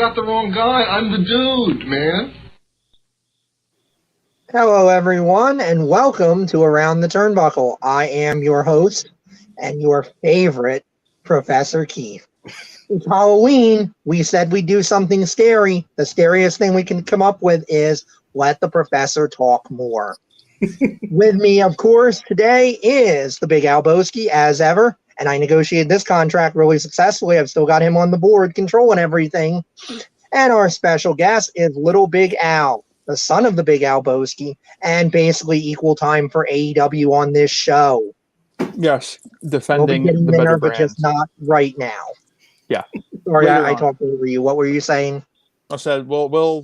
got the wrong guy. I'm the dude, man. Hello, everyone, and welcome to Around the Turnbuckle. I am your host and your favorite Professor Keith. It's Halloween. We said we'd do something scary. The scariest thing we can come up with is let the professor talk more. With me, of course, today is the Big Albowski, as ever, and I negotiated this contract really successfully. I've still got him on the board, controlling everything. And our special guest is Little Big Al, the son of the Big Albowski, and basically equal time for AEW on this show. Yes, defending we'll be the better there, brand. But just not right now. Yeah. Sorry, I talked over you. What were you saying? I said, we'll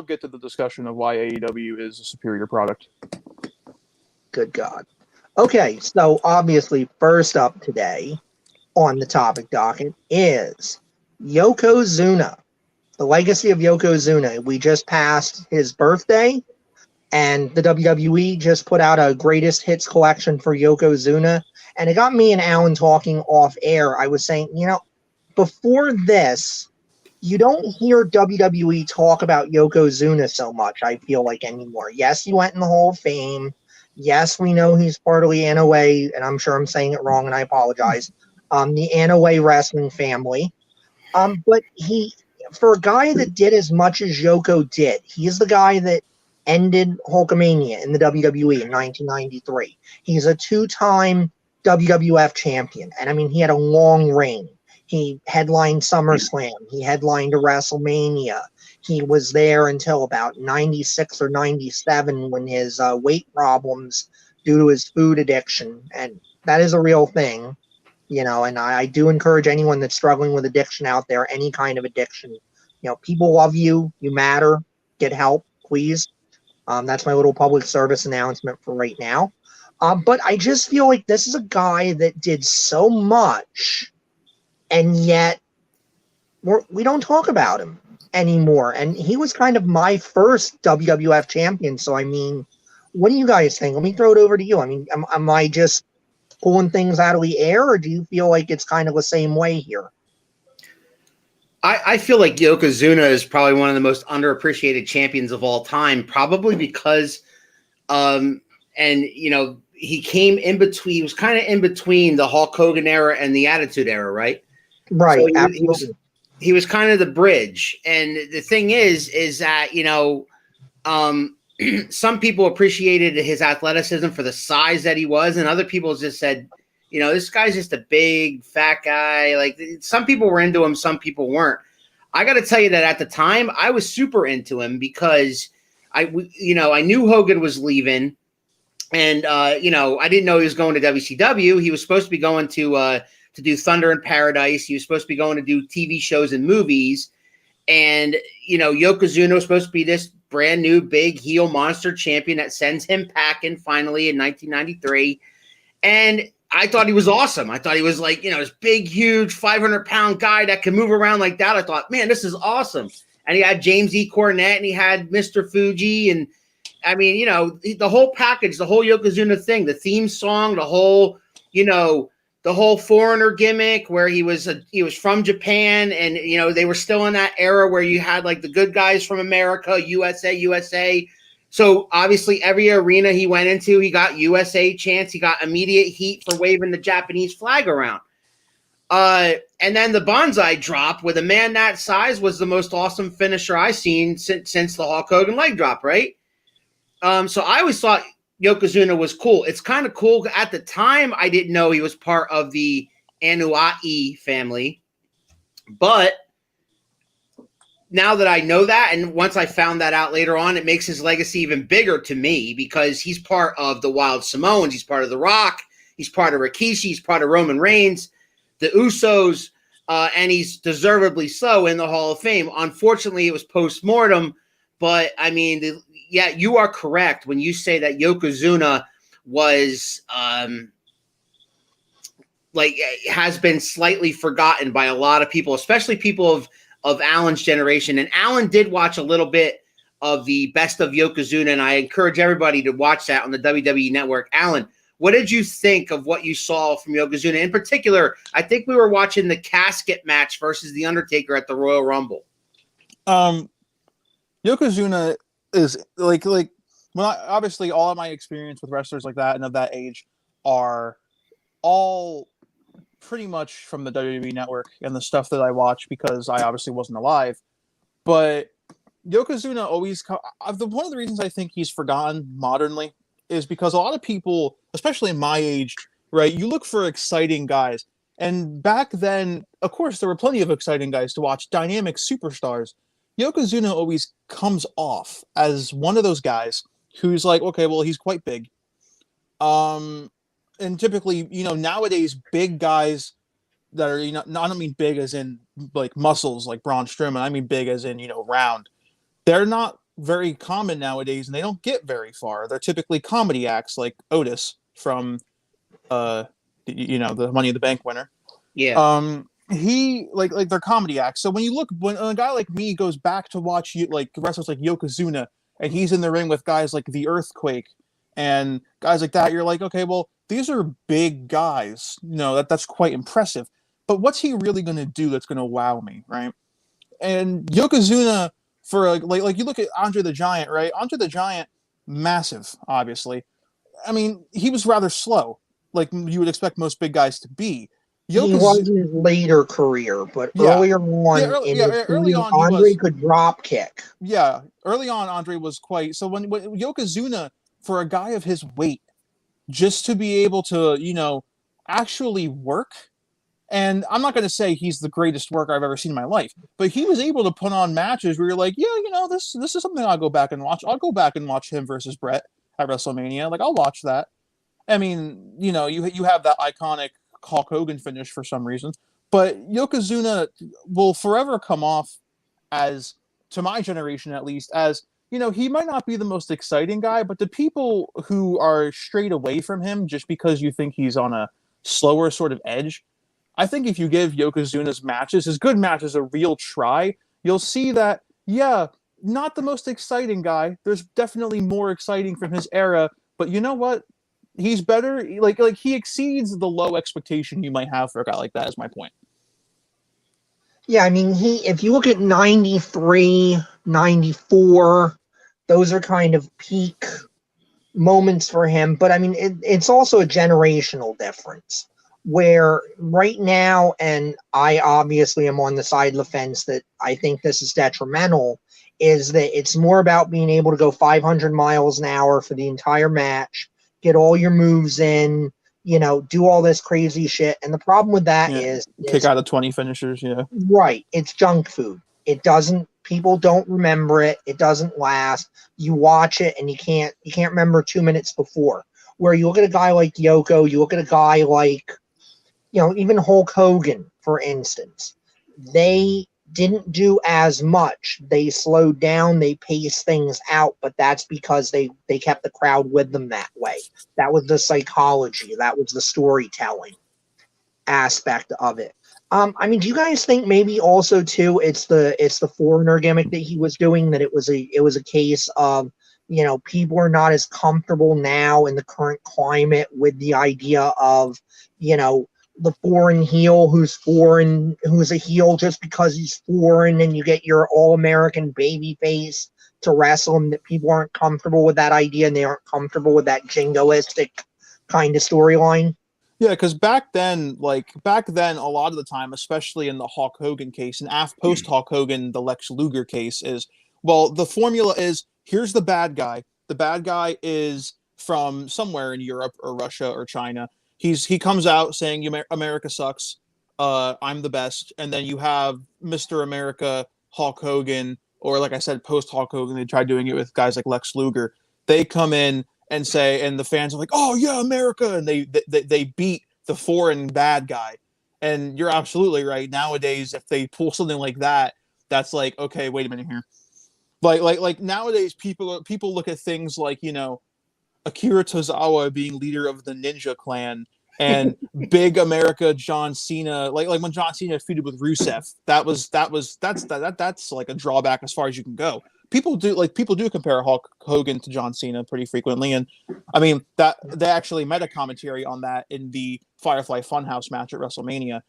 get to the discussion of why AEW is a superior product. Good God. Okay, so obviously, first up today on the topic docket is Yokozuna. The legacy of Yokozuna. We just passed his birthday, and the WWE just put out a greatest hits collection for Yokozuna, and it got me and Alan talking off air. I was saying, before this, you don't hear WWE talk about Yokozuna so much, I feel like, anymore. Yes, he went in the Hall of Fame. Yes, we know he's part of the Anoa'i, and I'm sure I'm saying it wrong, and I apologize, the Anoa'i wrestling family. But for a guy that did as much as Yoko did, he's the guy that ended Hulkamania in the WWE in 1993. He's a two-time WWF champion, and I mean, he had a long reign. He headlined SummerSlam. He headlined a WrestleMania. He was there until about 96 or 97 when his weight problems due to his food addiction, and that is a real thing, and I do encourage anyone that's struggling with addiction out there, any kind of addiction. People love you. You matter. Get help, please. That's my little public service announcement for right now. But I just feel like this is a guy that did so much, and yet we don't talk about him anymore. And he was kind of my first WWF champion. So, I mean, what do you guys think? Let me throw it over to you. I mean, am I just pulling things out of the air, or do you feel like it's kind of the same way here? I feel like Yokozuna is probably one of the most underappreciated champions of all time, probably because, he came in between. He was kind of in between the Hulk Hogan era and the Attitude Era, right? Right. So he was kind of the bridge. And the thing is that, some people appreciated his athleticism for the size that he was, and other people just said, this guy's just a big fat guy. Like, some people were into him, some people weren't. I got to tell you that at the time I was super into him because I knew Hogan was leaving, and I didn't know he was going to WCW. He was supposed to be going to do Thunder in Paradise. He was supposed to be going to do TV shows and movies, and Yokozuna was supposed to be this brand new big heel monster champion that sends him packing finally in 1993, and I thought he was awesome. I thought he was like, this big, huge 500-pound guy that can move around like that. I thought, man, this is awesome. And he had James E. Cornette, and he had Mr. Fuji. And I mean, the whole package, the whole Yokozuna thing, the theme song, the whole foreigner gimmick where he was from Japan. And, they were still in that era where you had like the good guys from America, USA. So obviously every arena he went into, he got USA chants. He got immediate heat for waving the Japanese flag around. And then the Banzai drop with a man that size was the most awesome finisher I've seen since the Hulk Hogan leg drop, right? So I always thought Yokozuna was cool. It's kind of cool. At the time, I didn't know he was part of the Anoa'i family. But now that I know that, and once I found that out later on, it makes his legacy even bigger to me because he's part of the Wild Samoans. He's part of The Rock. He's part of Rikishi. He's part of Roman Reigns, the Usos, and he's deservedly so in the Hall of Fame. Unfortunately, it was post-mortem, but, I mean, you are correct when you say that Yokozuna was has been slightly forgotten by a lot of people, especially people of Alan's generation. And Alan did watch a little bit of the Best of Yokozuna, and I encourage everybody to watch that on the WWE Network. Alan, what did you think of what you saw from Yokozuna? In particular, I think we were watching the casket match versus The Undertaker at the Royal Rumble. Yokozuna is obviously all of my experience with wrestlers like that and of that age are all pretty much from the WWE network and the stuff that I watch because I obviously wasn't alive. But Yokozuna always one of the reasons I think he's forgotten modernly is because a lot of people, especially in my age, right, you look for exciting guys. And back then, of course, there were plenty of exciting guys to watch, dynamic superstars. Yokozuna always comes off as one of those guys who's like, okay, well, he's quite big. And typically, nowadays, big guys that are, I don't mean big as in like muscles like Braun Strowman. I mean big as in, round. They're not very common nowadays, and they don't get very far. They're typically comedy acts like Otis from, the Money in the Bank winner. Yeah. He they're comedy acts. So when a guy like me goes back to watch wrestlers like Yokozuna, and he's in the ring with guys like the Earthquake and guys like that, you're like, okay, well, these are big guys. That's quite impressive. But what's he really going to do that's going to wow me, right? And Yokozuna, for like you look at Andre the Giant, right? Andre the Giant, massive, obviously. I mean, he was rather slow, like you would expect most big guys to be. He was in his later career, but earlier on, Andre could drop kick. Yeah, early on, Andre was quite. So when Yokozuna, for a guy of his weight, just to be able to, actually work. And I'm not going to say he's the greatest worker I've ever seen in my life, but he was able to put on matches where you're like, yeah, this is something I'll go back and watch. I'll go back and watch him versus Brett at WrestleMania. Like, I'll watch that. I mean, you have that iconic Hulk Hogan finish for some reason, but Yokozuna will forever come off as, to my generation at least, as, he might not be the most exciting guy, but the people who are straight away from him just because you think he's on a slower sort of edge, I think if you give Yokozuna's matches, his good matches, a real try, you'll see that, yeah, not the most exciting guy. There's definitely more exciting from his era, but you know what? He's better. Like he exceeds the low expectation you might have for a guy like that, is my point. Yeah, I mean, if you look at 93, 94, those are kind of peak moments for him. But I mean, it's also a generational difference where right now, and I obviously am on the side of the fence that I think this is detrimental, is that it's more about being able to go 500 miles an hour for the entire match, get all your moves in, do all this crazy shit. And the problem with that is kick out of 20 finishers. Yeah. Right. It's junk food. People don't remember it. It doesn't last. You watch it and you can't remember 2 minutes before. Where you look at a guy like Yoko, you look at a guy like, even Hulk Hogan, for instance, they didn't do as much. They slowed down, they paced things out, but that's because they kept the crowd with them that way. That was the psychology. That was the storytelling aspect of it. I mean, do you guys think maybe also too it's the foreigner gimmick that he was doing, that it was a case of, people are not as comfortable now in the current climate with the idea of, the foreign heel who's a heel just because he's foreign, and you get your all-American baby face to wrestle him, that people aren't comfortable with that idea and they aren't comfortable with that jingoistic kind of storyline. Yeah, because back then, a lot of the time, especially in the Hulk Hogan case, and post Hulk Hogan, the Lex Luger case is, well, the formula is, here's the bad guy. The bad guy is from somewhere in Europe or Russia or China. He comes out saying America sucks, I'm the best, and then you have Mr. America, Hulk Hogan, or like I said, post Hulk Hogan, they tried doing it with guys like Lex Luger. They come in and say, and the fans are like, "Oh yeah, America," and they beat the foreign bad guy. And you're absolutely right. Nowadays, if they pull something like that, that's like, okay, wait a minute here. Like nowadays, people look at things like, Akira Tozawa being leader of the Ninja Clan, and Big America John Cena, like when John Cena feuded with Rusev, that's like a drawback as far as you can go. People do compare Hulk Hogan to John Cena pretty frequently, and I mean that they actually meta commentary on that in the Firefly Funhouse match at WrestleMania,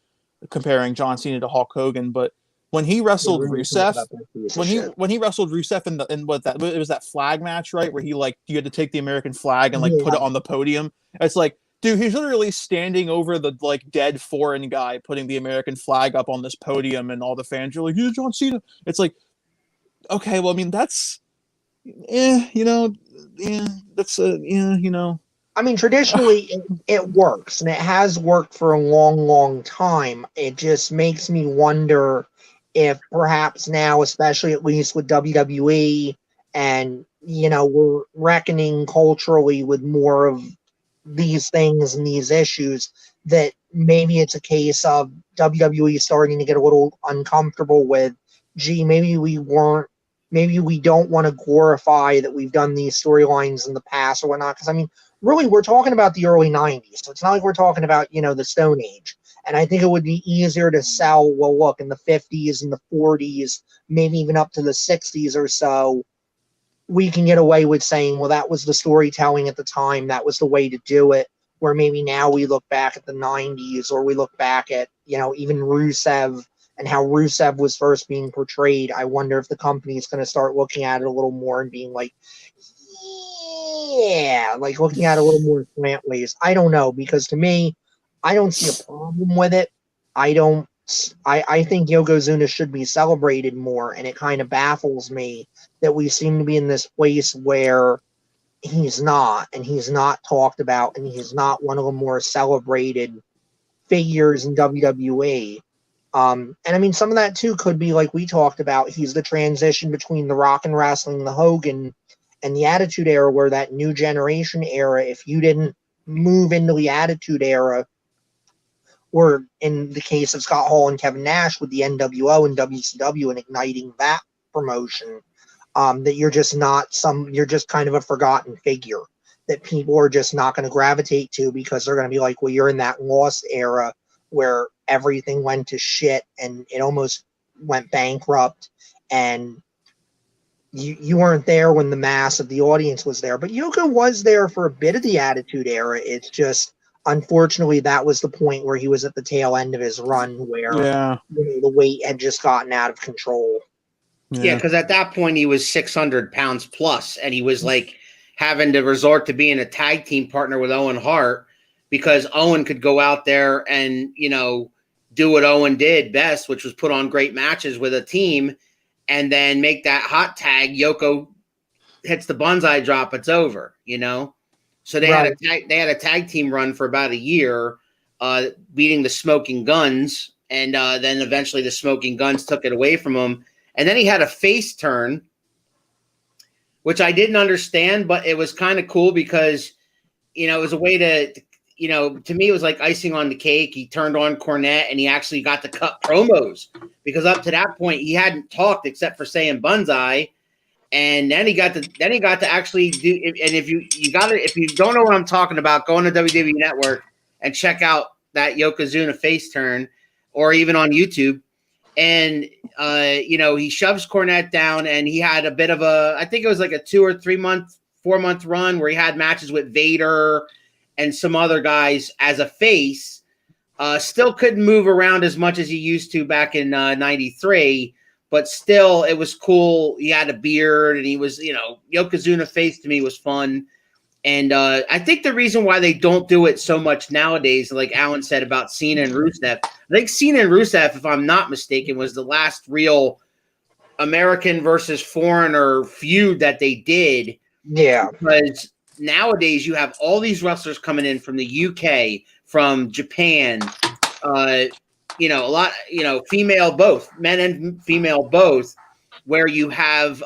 comparing John Cena to Hulk Hogan. But when he wrestled We're really talking Rusev, about that piece of shit. when he wrestled Rusev in what that it was that flag match, right? Where he like you had to take the American flag and like put it on the podium. It's like, dude, he's literally standing over the like dead foreign guy, putting the American flag up on this podium, and all the fans are like, "Here's John Cena." It's like, okay, well, I mean, that's, that's I mean, traditionally, it works, and it has worked for a long, long time. It just makes me wonder if perhaps now, especially at least with WWE, and, we're reckoning culturally with more of these things and these issues, that maybe it's a case of WWE starting to get a little uncomfortable with, gee, maybe we don't want to glorify that we've done these storylines in the past or whatnot. Because, I mean, really, we're talking about the early 90s. So it's not like we're talking about, the Stone Age. And I think it would be easier to sell, well, look, in the 50s and the 40s, maybe even up to the 60s or so, we can get away with saying, well, that was the storytelling at the time. That was the way to do it. Where maybe now we look back at the 90s, or we look back at, even Rusev and how Rusev was first being portrayed. I wonder if the company is going to start looking at it a little more and being like, yeah, like looking at it a little more slant ways. I don't know, because to me, I don't see a problem with it. I think Yokozuna should be celebrated more, and it kind of baffles me that we seem to be in this place where he's not, and he's not talked about, and he's not one of the more celebrated figures in WWE. And I mean, some of that too could be like we talked about. He's the transition between the Rock and Wrestling, the Hogan, and the Attitude Era, where that New Generation era, if you didn't move into the Attitude Era, or in the case of Scott Hall and Kevin Nash with the NWO and WCW and igniting that promotion, that you're just kind of a forgotten figure that people are just not going to gravitate to, because they're going to be like, well, you're in that lost era where everything went to shit and it almost went bankrupt, and you weren't there when the mass of the audience was there. But Yoko was there for a bit of the Attitude Era. It's just, unfortunately, that was the point where he was at the tail end of his run, where the weight had just gotten out of control. Yeah, because at that point he was 600 pounds plus, and he was like having to resort to being a tag team partner with Owen Hart, because Owen could go out there and, do what Owen did best, which was put on great matches with a team, and then make that hot tag. Yoko hits the bonsai drop, it's over, So they had a tag team run for about a year, beating the Smoking Guns, and then eventually the Smoking Guns took it away from him. And then he had a face turn, which I didn't understand, but it was kind of cool because, it was a way to me, it was like icing on the cake. He turned on Cornette, and he actually got to cut promos, because up to that point he hadn't talked except for saying Bunzai. And then he got to actually do. And if you don't know what I'm talking about, go on the WWE Network and check out that Yokozuna face turn, or even on YouTube. And he shoves Cornette down, and he had a bit of I think it was like a 2 or 3 month, 4 month run where he had matches with Vader and some other guys as a face. Still couldn't move around as much as he used to back in '93. But still, it was cool. He had a beard, and he was, Yokozuna face to me was fun. And I think the reason why they don't do it so much nowadays, like Alan said about Cena and Rusev, I think Cena and Rusev, if I'm not mistaken, was the last real American versus foreigner feud that they did. Yeah. Because nowadays you have all these wrestlers coming in from the UK, from Japan, a lot, female both, men and female both, where you have,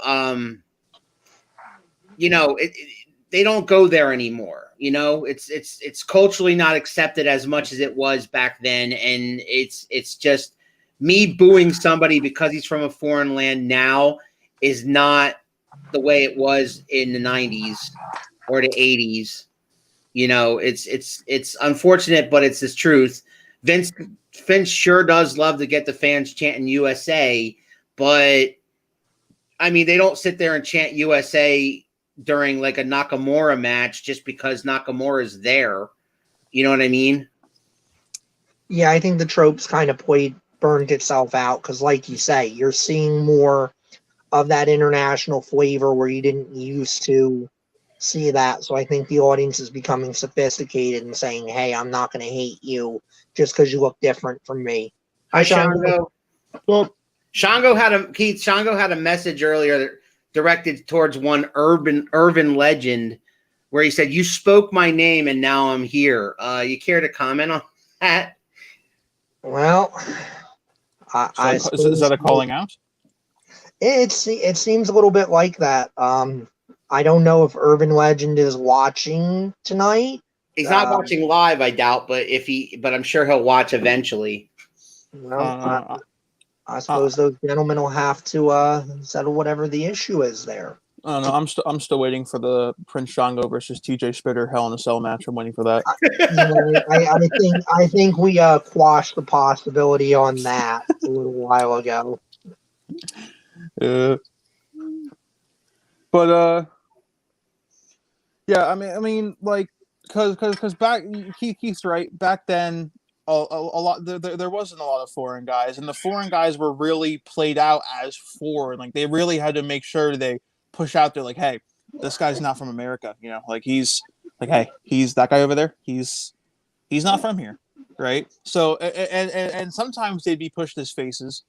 they don't go there anymore. It's culturally not accepted as much as it was back then. And it's just me booing somebody because he's from a foreign land now is not the way it was in the 90s or the 80s. It's unfortunate, but it's the truth. Vince sure does love to get the fans chanting USA, but I mean, they don't sit there and chant USA during like a Nakamura match just because Nakamura is there. You know what I mean? Yeah, I think the tropes kind of played burned itself out because, like you say, you're seeing more of that international flavor where you didn't used to see that. So I think the audience is becoming sophisticated and saying, hey, I'm not going to hate you just because you look different from me. Hi, Shango. Well, Shango had a message earlier directed towards one urban legend where he said, "You spoke my name and now I'm here." You care to comment on that? Well, I is that a calling out? It seems a little bit like that. I don't know if Urban Legend is watching tonight. He's not watching live, I doubt, but I'm sure he'll watch eventually. Well, I suppose those gentlemen will have to settle whatever the issue is there. I don't know. I'm still waiting for the Prince Shango versus TJ Spitter Hell in a Cell match. I'm waiting for that. I think we quashed the possibility on that a little while ago. But yeah, I mean, like, because back Keith's right. Back then, a lot there wasn't a lot of foreign guys, and the foreign guys were really played out as foreign. Like they really had to make sure they push out there, like, hey, this guy's not from America. You know, like he's like, hey, he's that guy over there. He's not from here, right? So and sometimes they'd be pushed as faces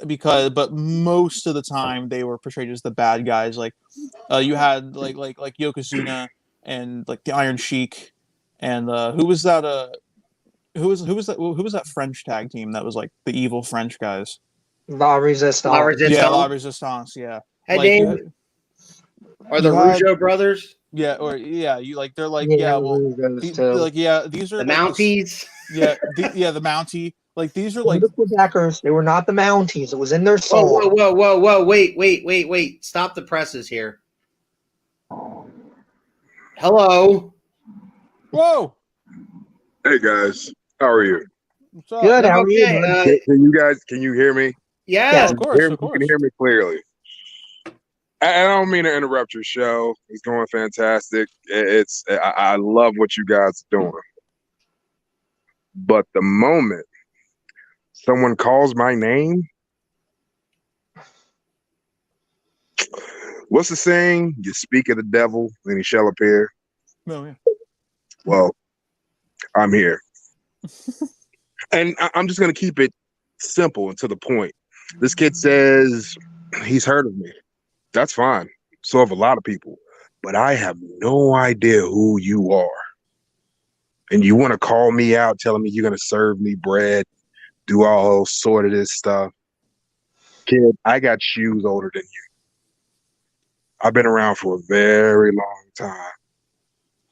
but most of the time they were portrayed as the bad guys. Like you had like Yokozuna and like the Iron Sheik and who was that French tag team that was like the evil French guys? La Resistance. Yeah, La Resistance. Yeah. Hey, like, Dave. Are the Rougeau brothers? Yeah, or yeah, you like they're like Yeah, well, these are the like Mounties. the Mountie. Like these are like the Quebecers. They were not the Mounties. It was in their soul. Whoa! Wait! Stop the presses here. Hello. Whoa. Hey guys, how are you? What's up? Good. How are you? Can you hear me? Yeah, of course. You can hear me clearly. I don't mean to interrupt your show. It's going fantastic. I love what you guys are doing. But the moment someone calls my name, what's the saying? You speak of the devil, and he shall appear. Oh, yeah. Well, I'm here. And I'm just going to keep it simple and to the point. This kid says he's heard of me. That's fine. So have a lot of people. But I have no idea who you are. And you want to call me out telling me you're going to serve me bread, do all sort of this stuff. Kid, I got shoes older than you. I've been around for a very long time.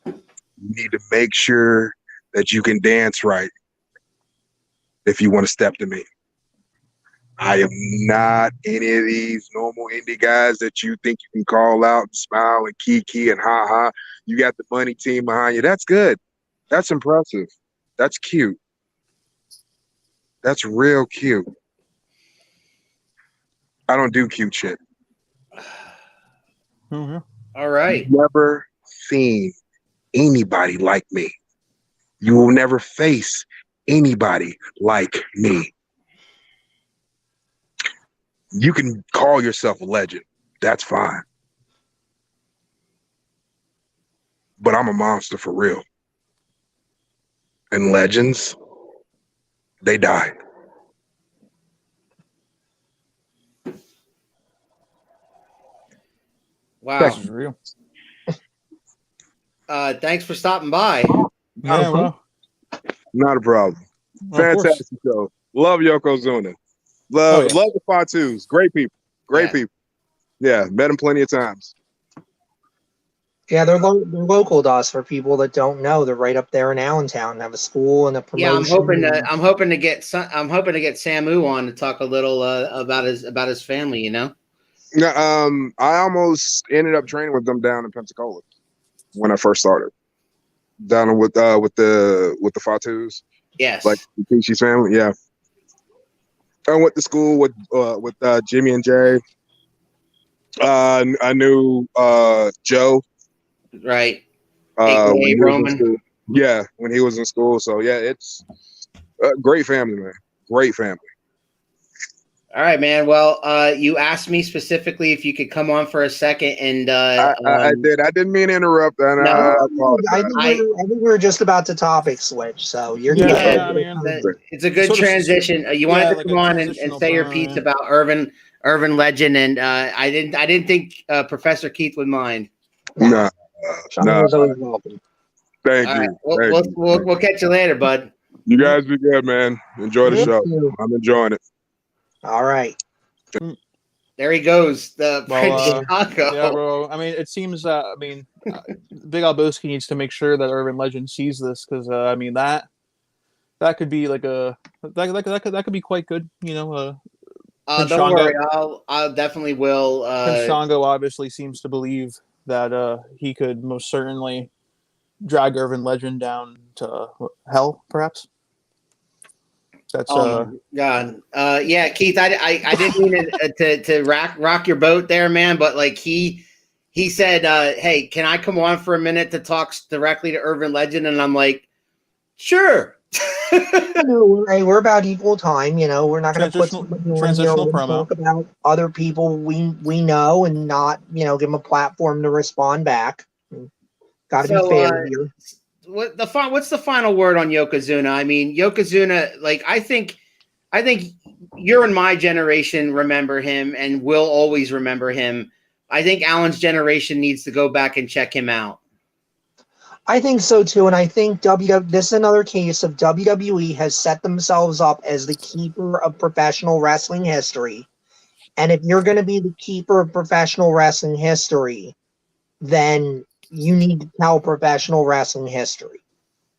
You need to make sure that you can dance right if you want to step to me. I am not any of these normal indie guys that you think you can call out and smile and kiki and ha-ha. You got the money team behind you. That's good. That's impressive. That's cute. That's real cute. I don't do cute shit. Mm-hmm. All right. You've never seen anybody like me. You will never face anybody like me. You can call yourself a legend. That's fine. But I'm a monster for real. And legends, they die. Wow. This is real. Thanks for stopping by. Yeah, well. Not a problem. Fantastic show. Love Yokozuna. Love the Fatus. Great people. Great people. Yeah, met them plenty of times. Yeah, they're local to us. For people that don't know, they're right up there in Allentown. Have a school and a promotion. Yeah, I'm hoping to get Samu on to talk a little about his family. You know. Yeah, I almost ended up training with them down in Pensacola when I first started. Down with the Fatus. Yes. Like the Kishi's family. Yeah. I went to school with Jimmy and Jay. I knew Joe. Right. When Roman. when he was in school. So yeah, it's a great family, man. Great family. All right, man. Well, you asked me specifically if you could come on for a second, and I did. I didn't mean to interrupt. And No, I I apologize. think we were just about to topic switch, so you're Yeah, good. I mean, it's a good Sort of- transition. You wanted to like come a on and transitional say your promo, piece yeah. about Irvin Legend, and I didn't think Professor Keith would mind. No, Sean no. was always welcome. Thank All right, you. Thank you. we'll catch you later, bud. You guys be good, man. Enjoy the You show. too. I'm enjoying it. All right. There he goes, the Prince Chicago. Yeah, bro. I mean, it seems that Big Albowski needs to make sure that Urban Legend sees this because I mean that could be like that could be quite good, you know. Don't Shango. worry, I'll definitely will. Prince Shango obviously seems to believe that he could most certainly drag Urban Legend down to hell, perhaps. That's Oh my God! Yeah, Keith, I didn't mean to rock your boat there, man. But like he said, "Hey, can I come on for a minute to talk directly to Urban Legend?" And I'm like, "Sure." We're about equal time. You know, we're not going to put transitional promo. Talk about other people we know and not give them a platform to respond back. Got to be fair here. What's the final word on Yokozuna? I mean, Yokozuna, like I think you're in my generation remember him and will always remember him. I think Alan's generation needs to go back and check him out. I think so too, and I think this is another case of WWE has set themselves up as the keeper of professional wrestling history. And if you're going to be the keeper of professional wrestling history, then you need to tell professional wrestling history.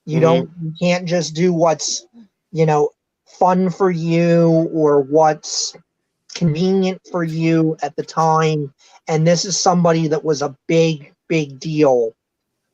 You can't just do what's, fun for you or what's convenient for you at the time. And this is somebody that was a big, big deal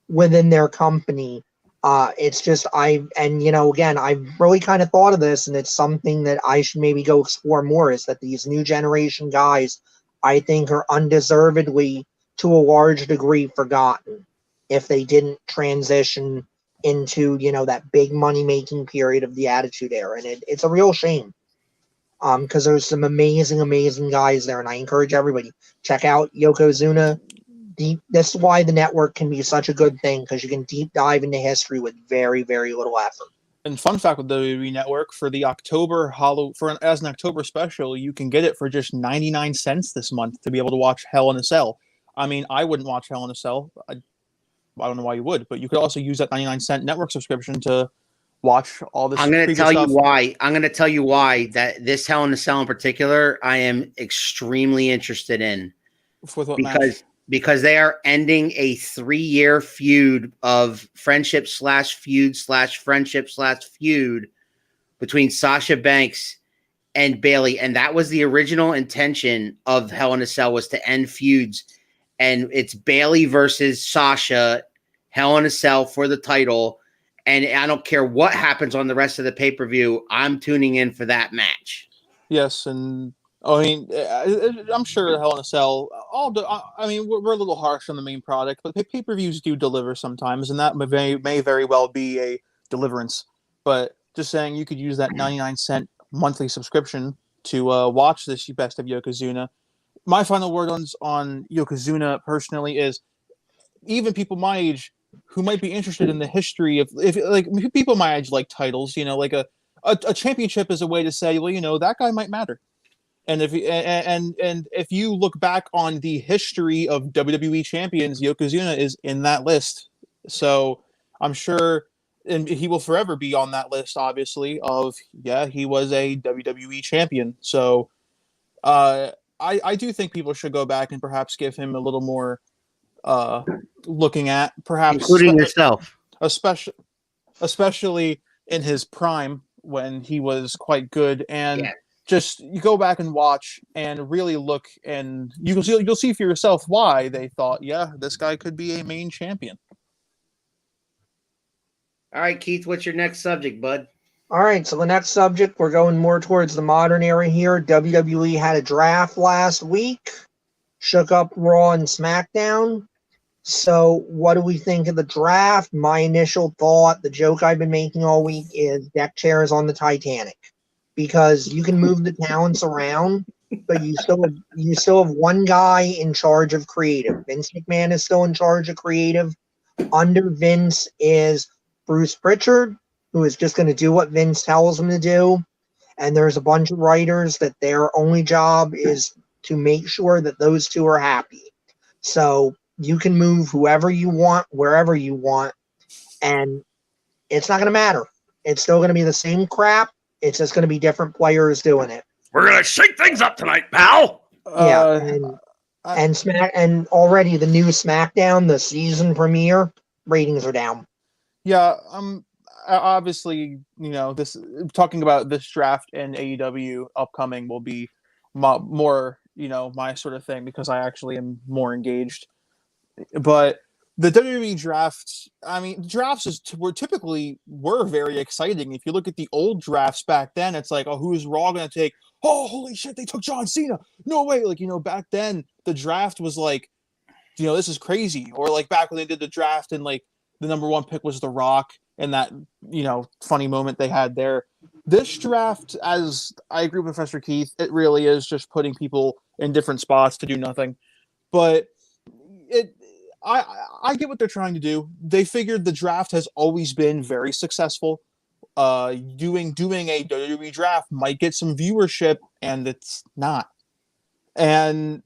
within their company. It's just, again, I've really kind of thought of this, and it's something that I should maybe go explore more, is that these new generation guys, I think, are undeservedly, to a large degree, forgotten if they didn't transition into, that big money-making period of the Attitude Era. And it's a real shame, because there's some amazing, amazing guys there, and I encourage everybody, check out Yokozuna. This is why the network can be such a good thing, because you can deep dive into history with very, very little effort. And fun fact with the WWE Network, for the October as an October special, you can get it for just 99 cents this month to be able to watch Hell in a Cell. I mean, I wouldn't watch Hell in a Cell. I don't know why you would, but you could also use that 99-cent network subscription to watch all this. I'm going to tell you why. I'm going to tell you why that this Hell in a Cell in particular, I am extremely interested in. With what match? Because they are ending a 3-year feud of friendship/feud between Sasha Banks and Bayley. And that was the original intention of Hell in a Cell, was to end feuds. And it's Bayley versus Sasha, Hell in a Cell for the title. And I don't care what happens on the rest of the pay-per-view. I'm tuning in for that match. Yes, and I mean, I'm sure Hell in a Cell. I mean, we're a little harsh on the main product, but pay-per-views do deliver sometimes, and that may very well be a deliverance. But just saying, you could use that 99-cent monthly subscription to watch this Best of Yokozuna. My final word on Yokozuna personally is, even people my age who might be interested in the history of, people my age like titles, like a championship is a way to say, well, that guy might matter. And if you look back on the history of WWE champions, Yokozuna is in that list. So I'm sure, and he will forever be on that list, obviously, he was a WWE champion. So I do think people should go back and perhaps give him a little more looking at, perhaps including yourself, especially in his prime when he was quite good. And just you go back and watch and really look, and you'll see for yourself why they thought, this guy could be a main champion. All right, Keith, what's your next subject, bud? All right, so the next subject, we're going more towards the modern era here. WWE had a draft last week, shook up Raw and SmackDown. So what do we think of the draft? My initial thought, the joke I've been making all week, is deck chairs on the Titanic, because you can move the talents around, but you still have one guy in charge of creative. Vince McMahon is still in charge of creative. Under Vince is Bruce Pritchard, who is just going to do what Vince tells him to do. And there's a bunch of writers that their only job is to make sure that those two are happy. So you can move whoever you want, wherever you want, and it's not going to matter. It's still going to be the same crap. It's just going to be different players doing it. We're going to shake things up tonight, pal. And already the new SmackDown, the season premiere, ratings are down. Yeah, obviously, this talking about this draft and AEW upcoming will be more, my sort of thing because I actually am more engaged. But the WWE draft, drafts were very exciting. If you look at the old drafts back then, it's like, oh, who is Raw going to take? Oh, holy shit, they took John Cena. No way. Like, back then the draft was like, this is crazy. Or like back when they did the draft and like the number one pick was The Rock and that, funny moment they had there. This draft, as I agree with Professor Keith, it really is just putting people in different spots to do nothing. But I get what they're trying to do. They figured the draft has always been very successful. Doing a WWE draft might get some viewership, and it's not. And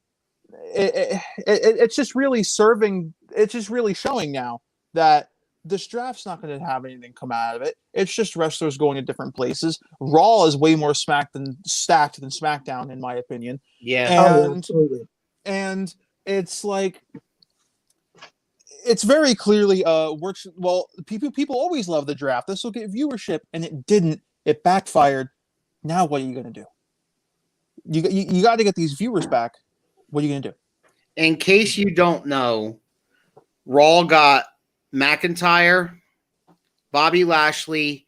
it's just really serving. It's just really showing now that this draft's not going to have anything come out of it. It's just wrestlers going to different places. Raw is way more stacked than SmackDown, in my opinion. Yeah, absolutely. And it's like, it's very clearly works well. People always love the draft. This will get viewership, and it didn't. It backfired. Now what are you going to do? You got to get these viewers back. What are you going to do? In case you don't know, Raw got McIntyre, Bobby Lashley,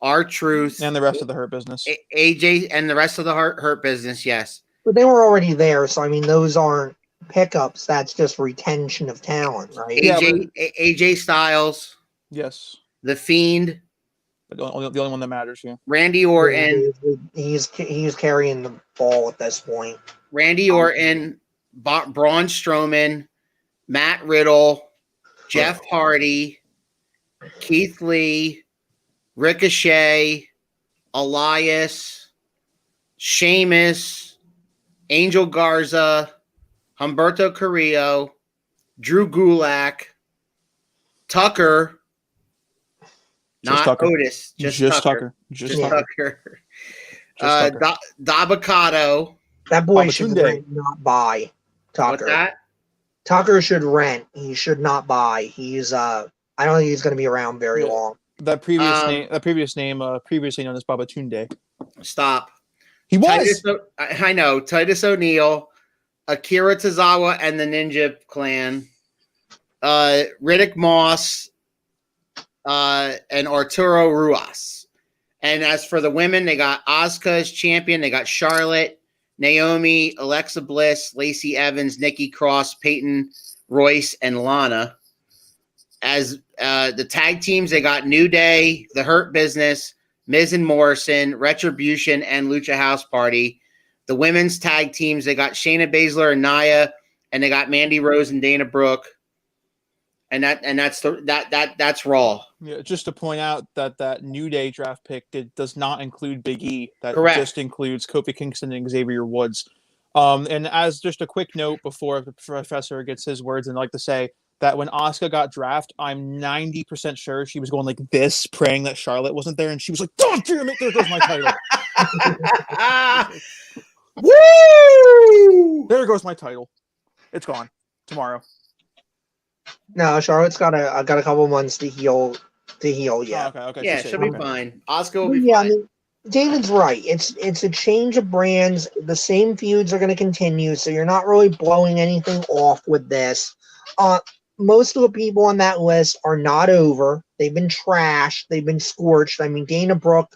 R-Truth, and the rest of the Hurt Business. AJ and the rest of the Hurt Business, yes. But they were already there, so those aren't pickups. That's just retention of talent, right? AJ Styles. Yes. The Fiend. The only one that matters, yeah. Randy Orton. He's carrying the ball at this point. Randy Orton, Braun Strowman, Matt Riddle, Jeff Hardy, Keith Lee, Ricochet, Elias, Sheamus, Angel Garza, Humberto Carrillo, Drew Gulak, Tucker, not Tucker. Otis, just Tucker. Just Tucker. Dabakato. That boy should rent, not buy. Tucker. What's that? Tucker should rent. He should not buy. He's I don't think he's going to be around very long. That previous name, previously known as Babatunde. Stop. He was. I know. Titus O'Neil, Akira Tozawa and the Ninja Clan, Riddick Moss, and Arturo Ruas. And as for the women, they got Asuka as champion. They got Charlotte, Naomi, Alexa Bliss, Lacey Evans, Nikki Cross, Peyton Royce, and Lana. As the tag teams, they got New Day, The Hurt Business, Miz and Morrison, Retribution, and Lucha House Party. The women's tag teams, they got Shayna Baszler and Nia, and they got Mandy Rose and Dana Brooke. And that's Raw. Yeah, just to point out that New Day draft pick does not include Big E. That Correct. Just includes Kofi Kingston and Xavier Woods. And as just a quick note before the professor gets his words, and I'd like to say that when Asuka got drafted, I'm 90% sure she was going like this, praying that Charlotte wasn't there, and she was like, "God damn it, there goes my title." Woo! There goes my title. It's gone tomorrow. No, Charlotte's got a couple months to heal. Yeah. Oh, okay. Yeah, she'll be fine. Asuka will be Yeah, fine. David's right. It's a change of brands. The same feuds are going to continue, so you're not really blowing anything off with this. Most of the people on that list are not over. They've been trashed. They've been scorched. Dana Brooke,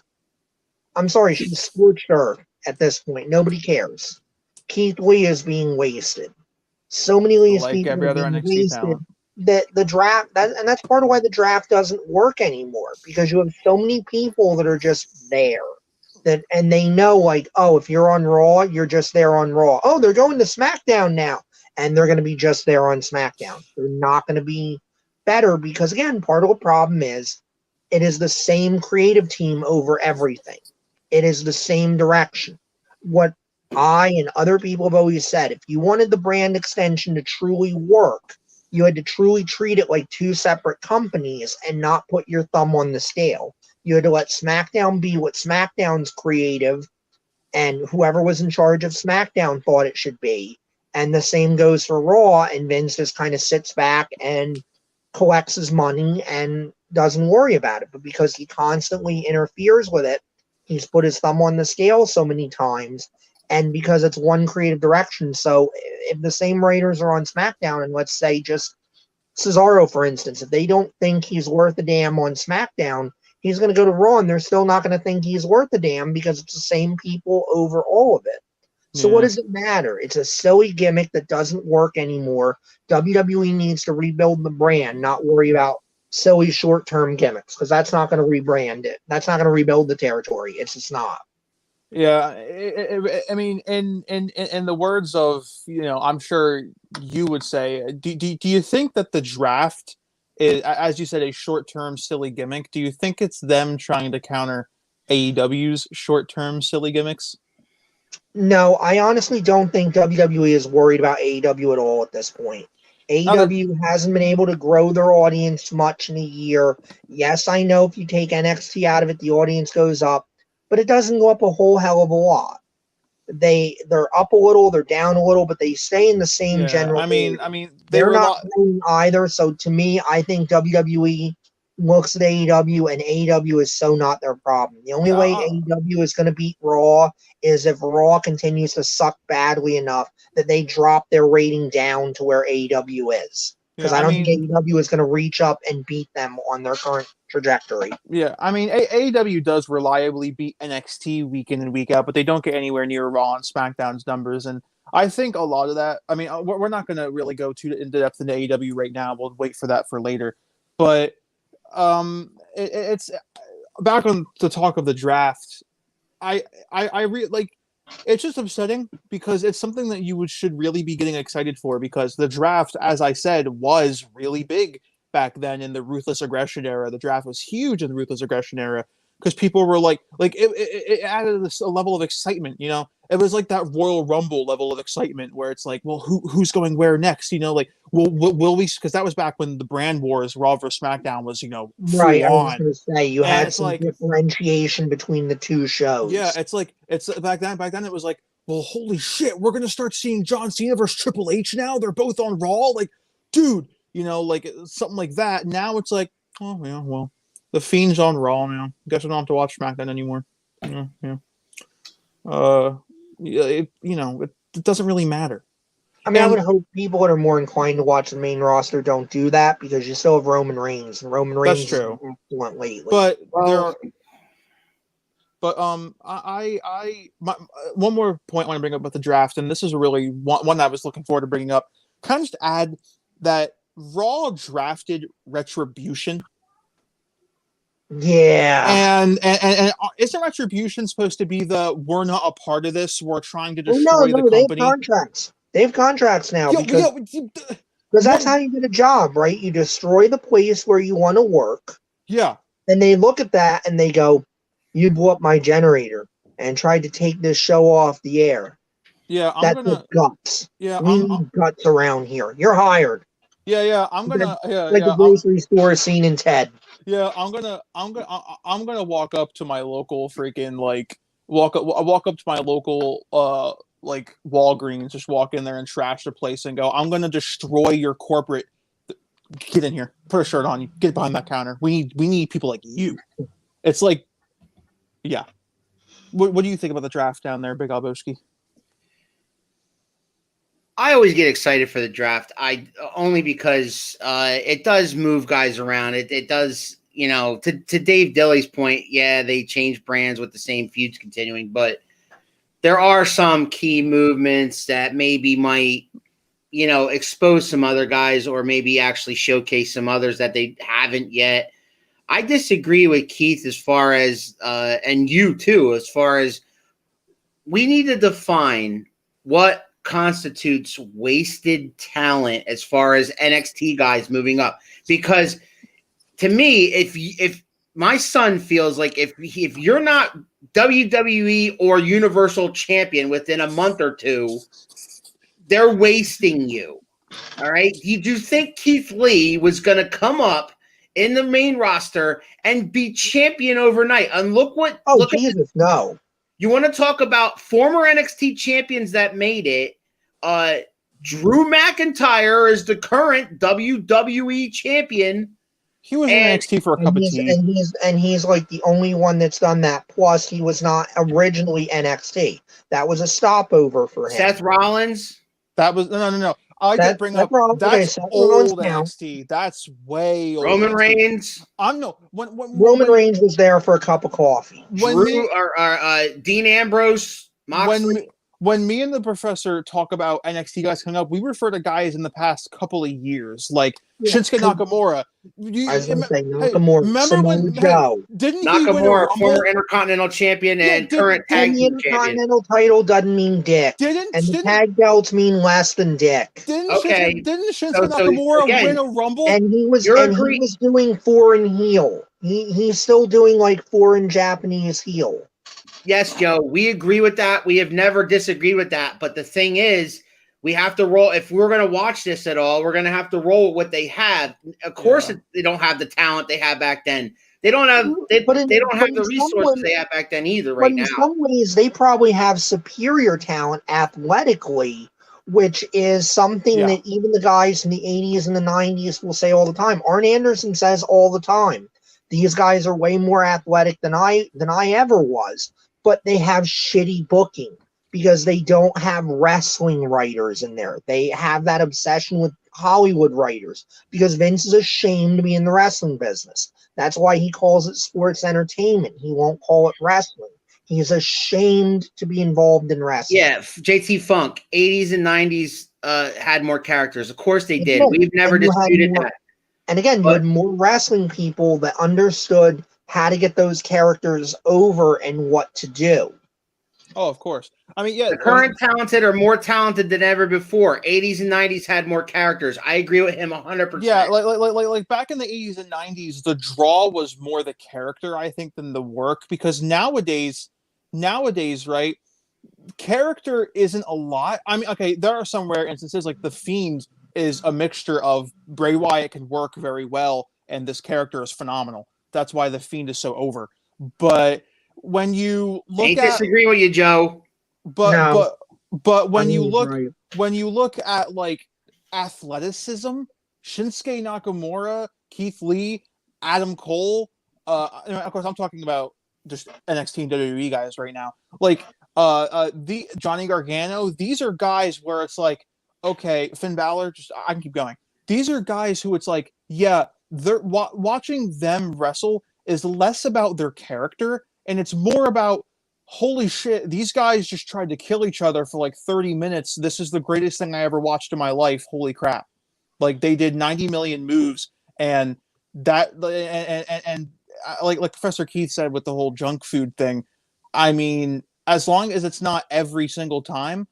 I'm sorry, she's scorched earth at this point. Nobody cares. Keith Lee is being wasted. So many of these people every other are being NXT wasted. talent. That the draft, and that's part of why the draft doesn't work anymore, because you have so many people that are just there. and they know, like, oh, if you're on Raw, you're just there on Raw. Oh, they're going to SmackDown now, and they're going to be just there on SmackDown. They're not going to be better because, again, part of the problem is it is the same creative team over everything. It is the same direction. What I and other people have always said, if you wanted the brand extension to truly work, you had to truly treat it like two separate companies and not put your thumb on the scale. You had to let SmackDown be what SmackDown's creative and whoever was in charge of SmackDown thought it should be. And the same goes for Raw, and Vince just kind of sits back and collects his money and doesn't worry about it. But because he constantly interferes with it, he's put his thumb on the scale so many times, and because it's one creative direction. So if the same writers are on SmackDown, and let's say just Cesaro, for instance, if they don't think he's worth a damn on SmackDown, he's going to go to Raw, and they're still not going to think he's worth a damn because it's the same people over all of it. So what does it matter? It's a silly gimmick that doesn't work anymore. WWE needs to rebuild the brand, not worry about silly short-term gimmicks, because that's not going to rebrand it. That's not going to rebuild the territory. It's just not. Yeah, I mean, in the words of, I'm sure you would say, do you think that the draft is, as you said, a short-term silly gimmick? Do you think it's them trying to counter AEW's short-term silly gimmicks? No, I honestly don't think WWE is worried about AEW at all at this point. AEW hasn't been able to grow their audience much in a year. Yes, I know if you take NXT out of it, the audience goes up, but it doesn't go up a whole hell of a lot. They're up a little, they're down a little, but they stay in the same general. I mean, they're not growing either. So to me, I think WWE looks at AEW, and AEW is so not their problem. The only way AEW is going to beat Raw is if Raw continues to suck badly enough that they drop their rating down to where AEW is. Because I don't think AEW is going to reach up and beat them on their current trajectory. Yeah, I mean, AEW does reliably beat NXT week in and week out, but they don't get anywhere near Raw and SmackDown's numbers. And I think a lot of that, I mean, we're not going to really go too into depth into AEW right now. We'll wait for that for later. But it's back on the talk of the draft. It's just upsetting because it's something that you should really be getting excited for, because the draft, as I said, was really big back then in the Ruthless Aggression era. The draft was huge in the Ruthless Aggression era because people were like it added a level of excitement. It was like that Royal Rumble level of excitement where it's like, well, who's going where next? Will we? Because that was back when the brand wars, Raw vs. SmackDown, was right. On. I was going to say you had some differentiation between the two shows. Yeah, it's back then it was like, well, holy shit, we're gonna start seeing John Cena versus Triple H now. They're both on Raw, like, dude, something like that. Now it's like, oh yeah, well, the Fiend's on Raw now. Guess I don't have to watch SmackDown anymore. Yeah. It doesn't really matter. I mean, I would hope people that are more inclined to watch the main roster don't do that, because you still have Roman Reigns, and Roman Reigns is excellent lately. But one more point I want to bring up about the draft, and this is really one I was looking forward to bringing up. Kind of just add that Raw drafted Retribution. Yeah. And isn't Retribution supposed to be we're not a part of this, we're trying to destroy the company? They have contracts now, because that's how you get a job, right? You destroy the place where you want to work. Yeah. And they look at that and they go, you blew up my generator and tried to take this show off the air. Yeah, that's guts. Yeah, we need guts around here. You're hired. Yeah, the grocery store scene in Ted. Yeah, I'm gonna walk up to my local freaking walk up to my local Walgreens, just walk in there and trash the place and go, I'm gonna destroy your corporate. Get in here, put a shirt on, you get behind that counter. We need people like you. It's like, yeah. What do you think about the draft down there, Big Albowski? I always get excited for the draft. Only because it does move guys around. It does, to Dave Dilly's point, yeah, they change brands with the same feuds continuing, but there are some key movements that maybe might, expose some other guys, or maybe actually showcase some others that they haven't yet. I disagree with Keith as far as, and you too, as far as we need to define what constitutes wasted talent as far as NXT guys moving up. Because to me, if my son feels like if you're not WWE or Universal Champion within a month or two, they're wasting you. All right. Did you think Keith Lee was going to come up in the main roster and be champion overnight? And look Jesus, no. You want to talk about former NXT champions that made it? Drew McIntyre is the current WWE champion. He was in NXT for a cup of tea. And he's like the only one that's done that. Plus, he was not originally NXT. That was a stopover for him. Seth Rollins. That was no. I did bring up that's old NXT. That's way old. Roman Reigns. Roman Reigns was there for a cup of coffee. Dean Ambrose. Moxley. When me and the professor talk about NXT guys coming up, we refer to guys in the past couple of years, like Shinsuke Nakamura. I was going to say Nakamura. Remember when didn't Nakamura, former Intercontinental Champion and current tag team champion? The Intercontinental title doesn't mean dick, and the tag belts mean less than dick. Didn't Shinsuke Nakamura win a Rumble? And he was doing foreign heel. He's still doing like foreign Japanese heel. Yes, Joe, we agree with that. We have never disagreed with that. But the thing is, we have to roll. If we're going to watch this at all, we're going to have to roll with what they have. Of course, they don't have the talent they had back then. They don't have. They don't have the resources they had back then either. Right now, in some ways, they probably have superior talent athletically, which is something that even the guys in the 80s and the 90s will say all the time. Arn Anderson says all the time, "These guys are way more athletic than I ever was." But they have shitty booking because they don't have wrestling writers in there. They have that obsession with Hollywood writers because Vince is ashamed to be in the wrestling business. That's why he calls it sports entertainment. He won't call it wrestling. He's ashamed to be involved in wrestling. Yeah, JT Funk, 80s and 90s had more characters. Of course they did. We've never disputed that. And again, you had more wrestling people that understood how to get those characters over and what to do. Oh, of course. I mean, the current talented are more talented than ever before. 80s and 90s had more characters. I agree with him 100%. Yeah, like back in the 80s and 90s, the draw was more the character, I think, than the work. Because nowadays, right, character isn't a lot. I mean, okay, there are some rare instances, like The Fiend is a mixture of Bray Wyatt can work very well, and this character is phenomenal. That's why The Fiend is so over. But when you look disagree with you, Joe. But when you look at like athleticism, Shinsuke Nakamura, Keith Lee, Adam Cole, of course I'm talking about just NXT and WWE guys right now. Like the Johnny Gargano, these are guys where it's like, okay, Finn Balor, I can keep going. These are guys who it's like, yeah, they're watching them wrestle is less about their character and it's more about, holy shit, these guys just tried to kill each other for like 30 minutes. This is the greatest thing I ever watched in my life. Holy crap. Like they did 90 million moves and that, and like Professor Keith said with the whole junk food thing. I mean, as long as it's not every single time,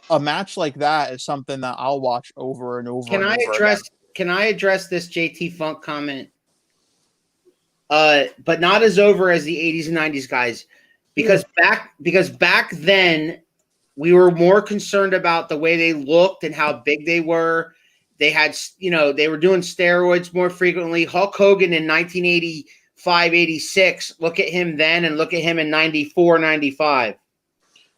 a match like that is something that I'll watch over and over. Can I address this JT Funk comment? But not as over as the 80s and 90s guys, because back then we were more concerned about the way they looked and how big they were. They had, they were doing steroids more frequently. Hulk Hogan in 1985, 86. Look at him then and look at him in 94, 95.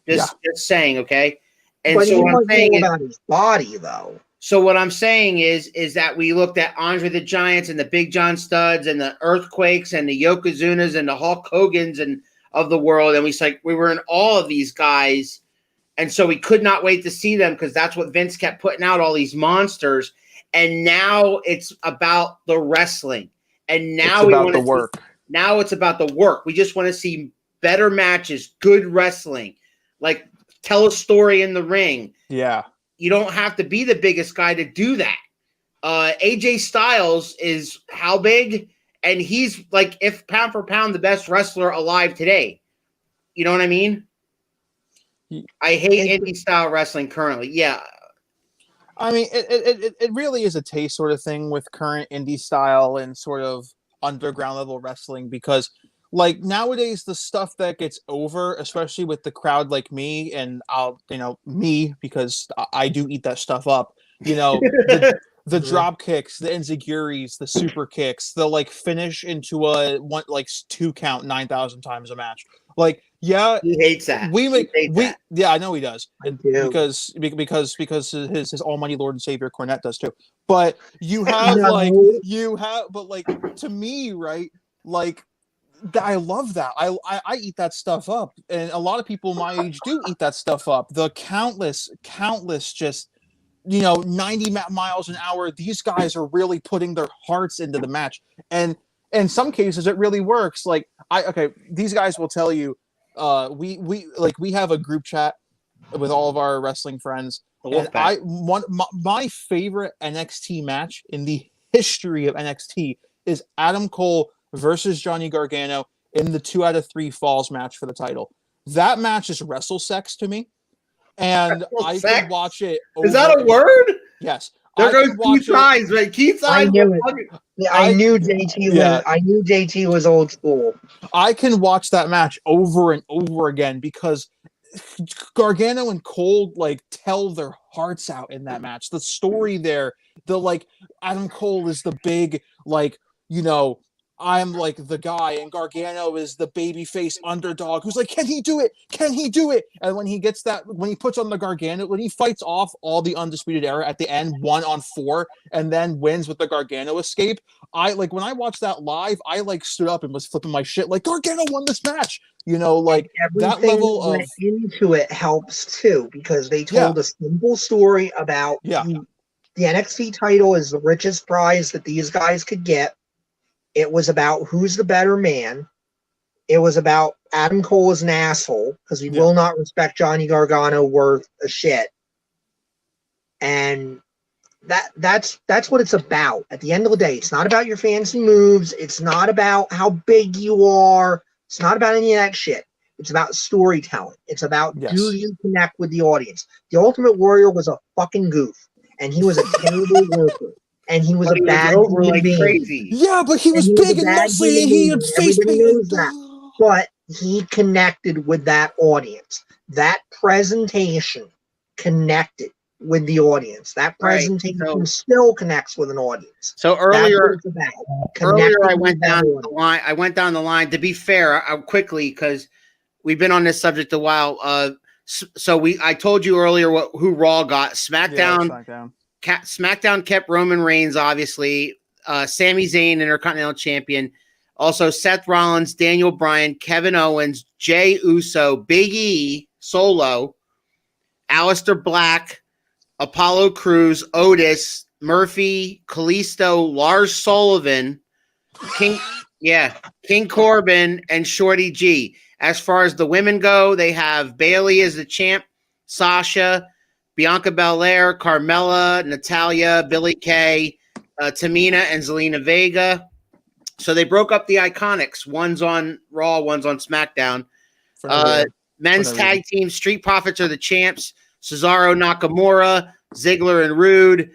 Just saying, okay. And but so what I'm saying about his body, though. So what I'm saying is that we looked at Andre the Giants and the Big John Studs and the Earthquakes and the Yokozunas and the Hulk Hogans and of the world, and we were in all of these guys, and so we could not wait to see them because that's what Vince kept putting out, all these monsters. And now it's about the wrestling, and now we want the work. Now it's about the work. We just want to see better matches, good wrestling, like tell a story in the ring. Yeah. You don't have to be the biggest guy to do that. AJ Styles is how big? and he's like, if pound for pound, the best wrestler alive today. You know what I mean? I hate indie style wrestling currently. Yeah. I mean, it really is a taste sort of thing with current indie style and sort of underground level wrestling, because like nowadays the stuff that gets over, especially with the crowd like me, and me, because I do eat that stuff up, the drop kicks, the enziguris, the super kicks, the like finish into a 2 count 9,000 times a match. Like, yeah, he hates that. Yeah, I know he does, because his almighty Lord and Savior Cornette does too. But you have to me, right? Like, I love that. I eat that stuff up, and a lot of people my age do eat that stuff up. The countless just 90 miles an hour. These guys are really putting their hearts into the match, and in some cases it really works. Like these guys will tell you, we have a group chat with all of our wrestling friends, and my favorite NXT match in the history of NXT is Adam Cole versus Johnny Gargano in the 2 out of 3 falls match for the title. That match is wrestle sex to me. And I can watch it. Is that a word? Yes. There goes Keith's eyes, right? Keith's eyes. I knew it. I knew JT was old school. I can watch that match over and over again because Gargano and Cole tell their hearts out in that match. The story there, Adam Cole is the big I'm the guy, and Gargano is the babyface underdog who's like, can he do it? Can he do it? And when he puts on the Gargano, when he fights off all the Undisputed Era at the end, 1-on-4, and then wins with the Gargano escape, when I watched that live, I stood up and was flipping my shit like, Gargano won this match. That level of into it helps too, because they told a simple story about the NXT title is the richest prize that these guys could get. It was about who's the better man. It was about Adam Cole is an asshole because he will not respect Johnny Gargano worth a shit. And that's what it's about. At the end of the day, it's not about your fancy moves. It's not about how big you are. It's not about any of that shit. It's about storytelling. It's about do you connect with the audience. The Ultimate Warrior was a fucking goof, and he was a terrible worker. And he was a bad human being. Crazy. Yeah, but he was big and muscly, and he had face paint. But he connected with that audience. That presentation connected with the audience. That presentation still connects with an audience. So earlier I went down the line. I went down the line. To be fair, quickly, because we've been on this subject a while. I told you earlier who Raw got. SmackDown kept Roman Reigns, obviously. Sami Zayn, Intercontinental Champion. Also, Seth Rollins, Daniel Bryan, Kevin Owens, Jey Uso, Big E, Solo, Aleister Black, Apollo Crews, Otis, Murphy, Kalisto, Lars Sullivan, King Corbin, and Shorty G. As far as the women go, they have Bayley as the champ, Sasha, Bianca Belair, Carmella, Natalya, Billie Kay, Tamina, and Zelina Vega. So they broke up the Iconics. One's on Raw, one's on SmackDown. Men's tag team, Street Profits are the champs. Cesaro, Nakamura, Ziggler, and Rude.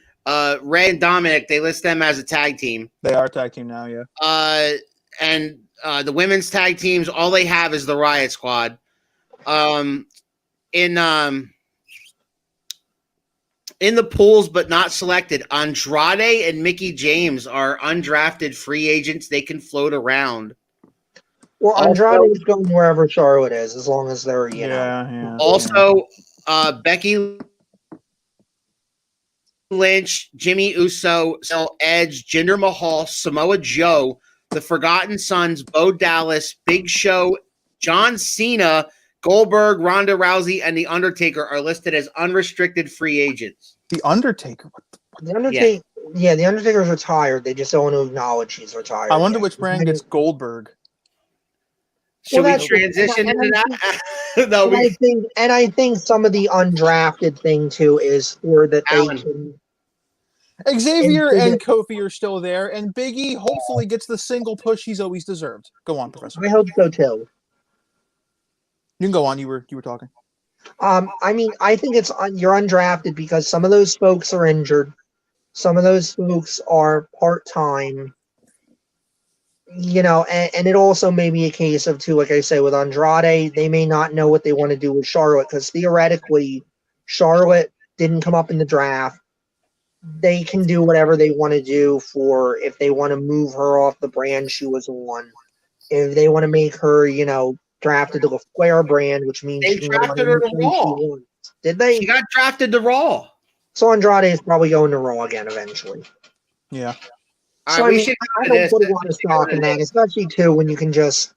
Ray and Dominic, they list them as a tag team. They are a tag team now, yeah. And the women's tag teams, all they have is the Riot Squad. In the pools, but not selected, Andrade and Mickie James are undrafted free agents. They can float around. Well, Andrade is going wherever Charlotte is, as long as they're, you know. Also, Becky Lynch, Jimmy Uso, Edge, Jinder Mahal, Samoa Joe, The Forgotten Sons, Bo Dallas, Big Show, John Cena, Goldberg, Ronda Rousey, and The Undertaker are listed as unrestricted free agents. The Undertaker? The Undertaker, the Undertaker's retired. They just don't want to acknowledge he's retired. I wonder which brand gets Goldberg. Should we transition into that? No, I think some of the undrafted thing too is for that they can. Xavier and Kofi are still there, and Big E hopefully gets the single push he's always deserved. Go on, Professor. I hope so too. You can go on. You were talking. I mean, I think you're undrafted because some of those folks are injured. Some of those folks are part-time. You know, and it also may be a case of, too, like I say, with Andrade, they may not know what they want to do with Charlotte because theoretically, Charlotte didn't come up in the draft. They can do whatever they want to do if they want to move her off the brand she was on. If they want to make her, drafted to the Flair brand, which means They she can go drafted her to Raw. Did they? She got drafted to Raw. So Andrade is probably going to Raw again eventually. Yeah. So I don't put a lot of stock in that, especially too when you can just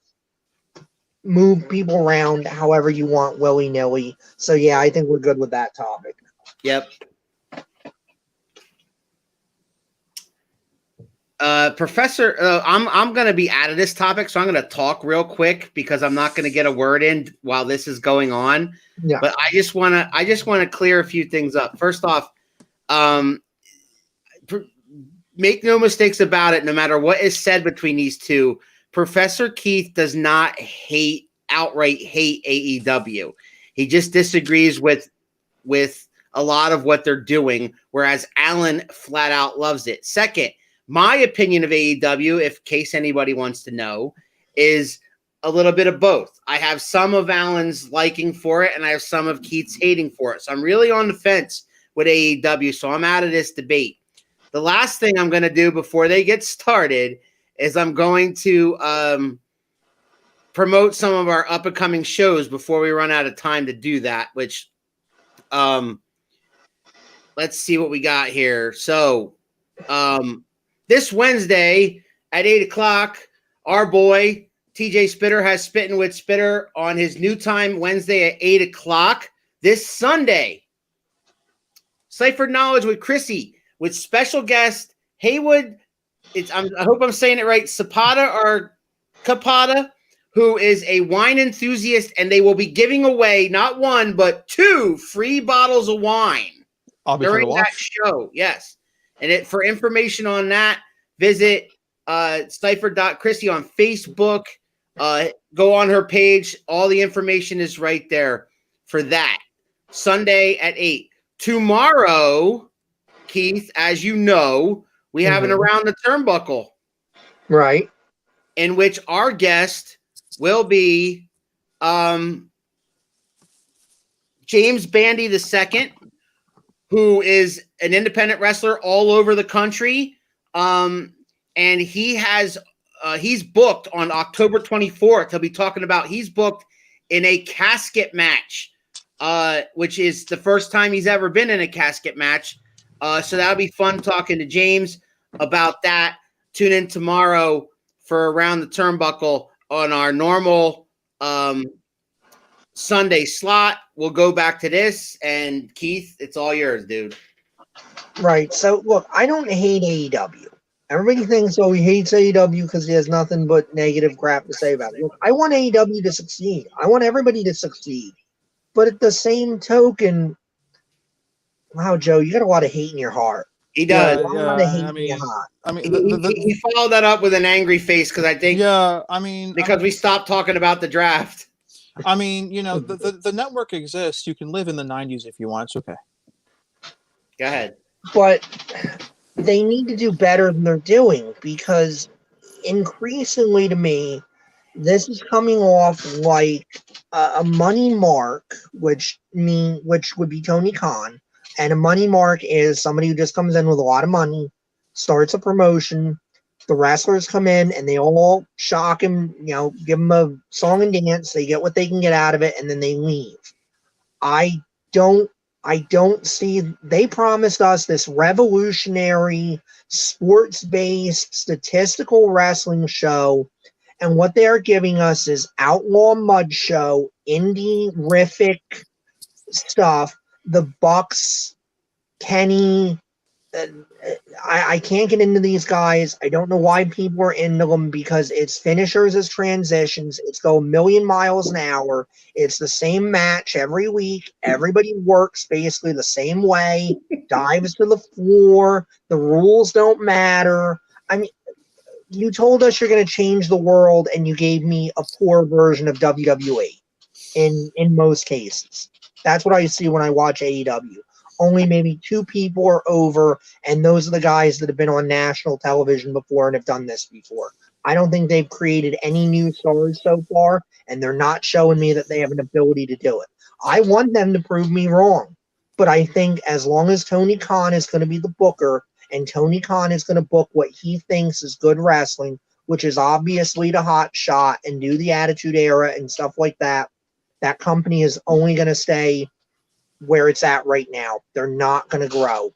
move people around however you want, willy-nilly. So yeah, I think we're good with that topic. Yep. Professor, I'm going to be out of this topic, so I'm going to talk real quick because I'm not going to get a word in while this is going on. Yeah. But I just want to clear a few things up. First off, make no mistakes about it. No matter what is said between these two, Professor Keith does not outright hate AEW. He just disagrees with a lot of what they're doing, whereas Alan flat out loves it. Second, my opinion of AEW, if in case anybody wants to know, is a little bit of both. I have some of Alan's liking for it, and I have some of Keith's hating for it. So I'm really on the fence with AEW, so I'm out of this debate. The last thing I'm going to do before they get started is I'm going to promote some of our up-and-coming shows before we run out of time to do that, which let's see what we got here. So this Wednesday at 8 o'clock, our boy TJ Spitter has Spittin' with Spitter on his new time Wednesday at 8 o'clock. This Sunday, Cypher Knowledge with Chrissy with special guest Haywood. I hope I'm saying it right, Zapata or Capata, who is a wine enthusiast, and they will be giving away not one but 2 free bottles of wine during that show. Yes. And for information on that, visit Cypher.Chrissy on Facebook. Go on her page. All the information is right there for that. Sunday at 8. Tomorrow, Keith, as you know, we have an Around the Turnbuckle. Right. In which our guest will be James Bandy II, who is an independent wrestler all over the country. And he's booked on October 24th. He'll be talking about, he's booked in a casket match, which is the first time he's ever been in a casket match. So that'll be fun talking to James about that. Tune in tomorrow for Around the Turnbuckle on our normal Sunday slot. We'll go back to this, and Keith, it's all yours, dude. Right. So, look, I don't hate AEW. Everybody thinks, he hates AEW because he has nothing but negative crap to say about it. Look, I want AEW to succeed. I want everybody to succeed. But at the same token, wow, Joe, you got a lot of hate in your heart. He does. A lot of hate in your heart. He followed that up with an angry face because I think, we stopped talking about the draft. I mean, the network exists. You can live in the 90s if you want. It's okay. Go ahead. But they need to do better than they're doing because increasingly to me, this is coming off like a money mark, which would be Tony Khan. And a money mark is somebody who just comes in with a lot of money, starts a promotion. The wrestlers come in and they all shock him, give him a song and dance. They get what they can get out of it, and then they leave. I don't see. They promised us this revolutionary, sports-based, statistical wrestling show, and what they are giving us is outlaw mud show, indie-rific stuff. The Bucks, Kenny, I can't get into these guys. I don't know why people are into them because it's finishers as transitions. It's go a million miles an hour. It's the same match every week. Everybody works basically the same way, dives to the floor. The rules don't matter. I mean, you told us you're going to change the world, and you gave me a poor version of WWE in most cases. That's what I see when I watch AEW. Only maybe 2 people are over, and those are the guys that have been on national television before and have done this before. I don't think they've created any new stars so far, and they're not showing me that they have an ability to do it. I want them to prove me wrong, but I think as long as Tony Khan is going to be the booker, and Tony Khan is going to book what he thinks is good wrestling, which is obviously the hot shot and do the Attitude Era and stuff like that, that company is only going to stay where it's at right now. They're not going to grow.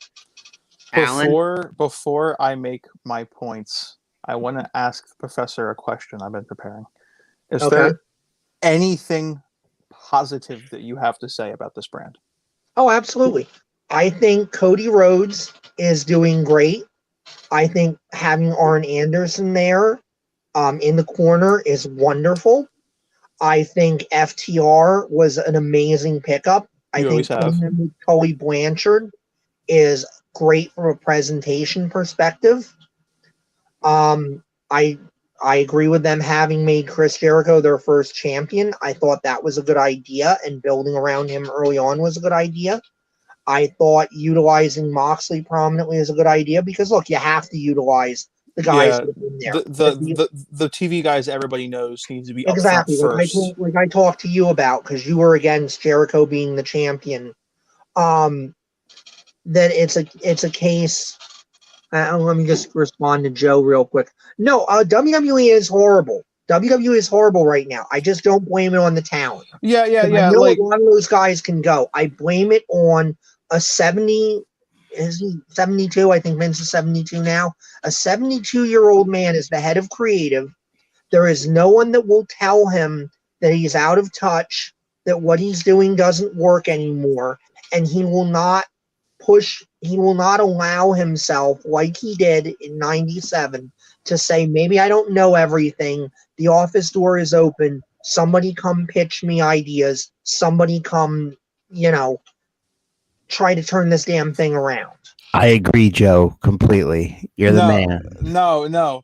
Before I make my points, I want to ask the professor a question I've been preparing. Is there anything positive that you have to say about this brand? Oh, absolutely. I think Cody Rhodes is doing great. I think having Arn Anderson there in the corner is wonderful. I think FTR was an amazing pickup. I think putting him with Tully Blanchard is great from a presentation perspective. I agree with them having made Chris Jericho their first champion. I thought that was a good idea, and building around him early on was a good idea. I thought utilizing Moxley prominently is a good idea because, look, you have to utilize the guys that have been there. The TV guys everybody knows needs to be exactly up front first. Like I talked to you about, because you were against Jericho being the champion. That it's a case. Let me just respond to Joe real quick. No, WWE is horrible. WWE is horrible right now. I just don't blame it on the talent. Yeah. I know a lot of those guys can go. I blame it on a 70. Is he 72? I think Vince is 72 now. A 72-year-old man is the head of creative. There is no one that will tell him that he's out of touch, that what he's doing doesn't work anymore, and he will not allow himself, like he did in 97, to say, maybe I don't know everything. The office door is open. Somebody come pitch me ideas. Somebody come, try to turn this damn thing around. I agree, Joe, completely. You're the man. No.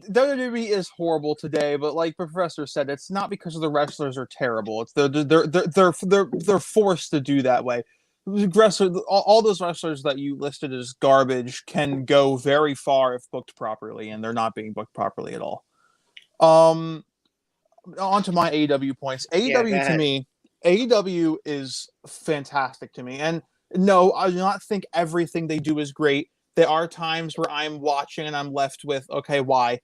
WWE is horrible today, but like Professor said, it's not because the wrestlers are terrible. It's they're forced to do that way. All those wrestlers that you listed as garbage can go very far if booked properly, and they're not being booked properly at all. On to my AEW points. AEW is fantastic to me. And no, I do not think everything they do is great. There are times where I'm watching and I'm left with, okay, why?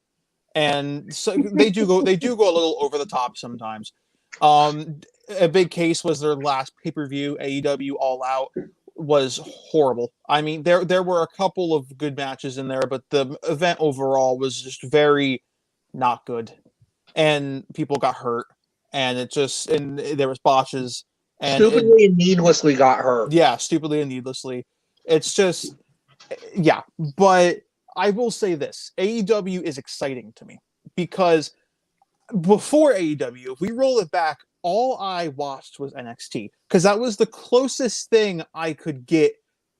And so they do go a little over the top sometimes. A big case was their last pay-per-view, AEW All Out, was horrible. I mean, there were a couple of good matches in there, but the event overall was just very not good. And people got hurt. And there was botches. And stupidly and needlessly got hurt. Yeah, stupidly and needlessly. It's just, yeah. But I will say this. AEW is exciting to me. Because before AEW, if we roll it back, all I watched was NXT. Because that was the closest thing I could get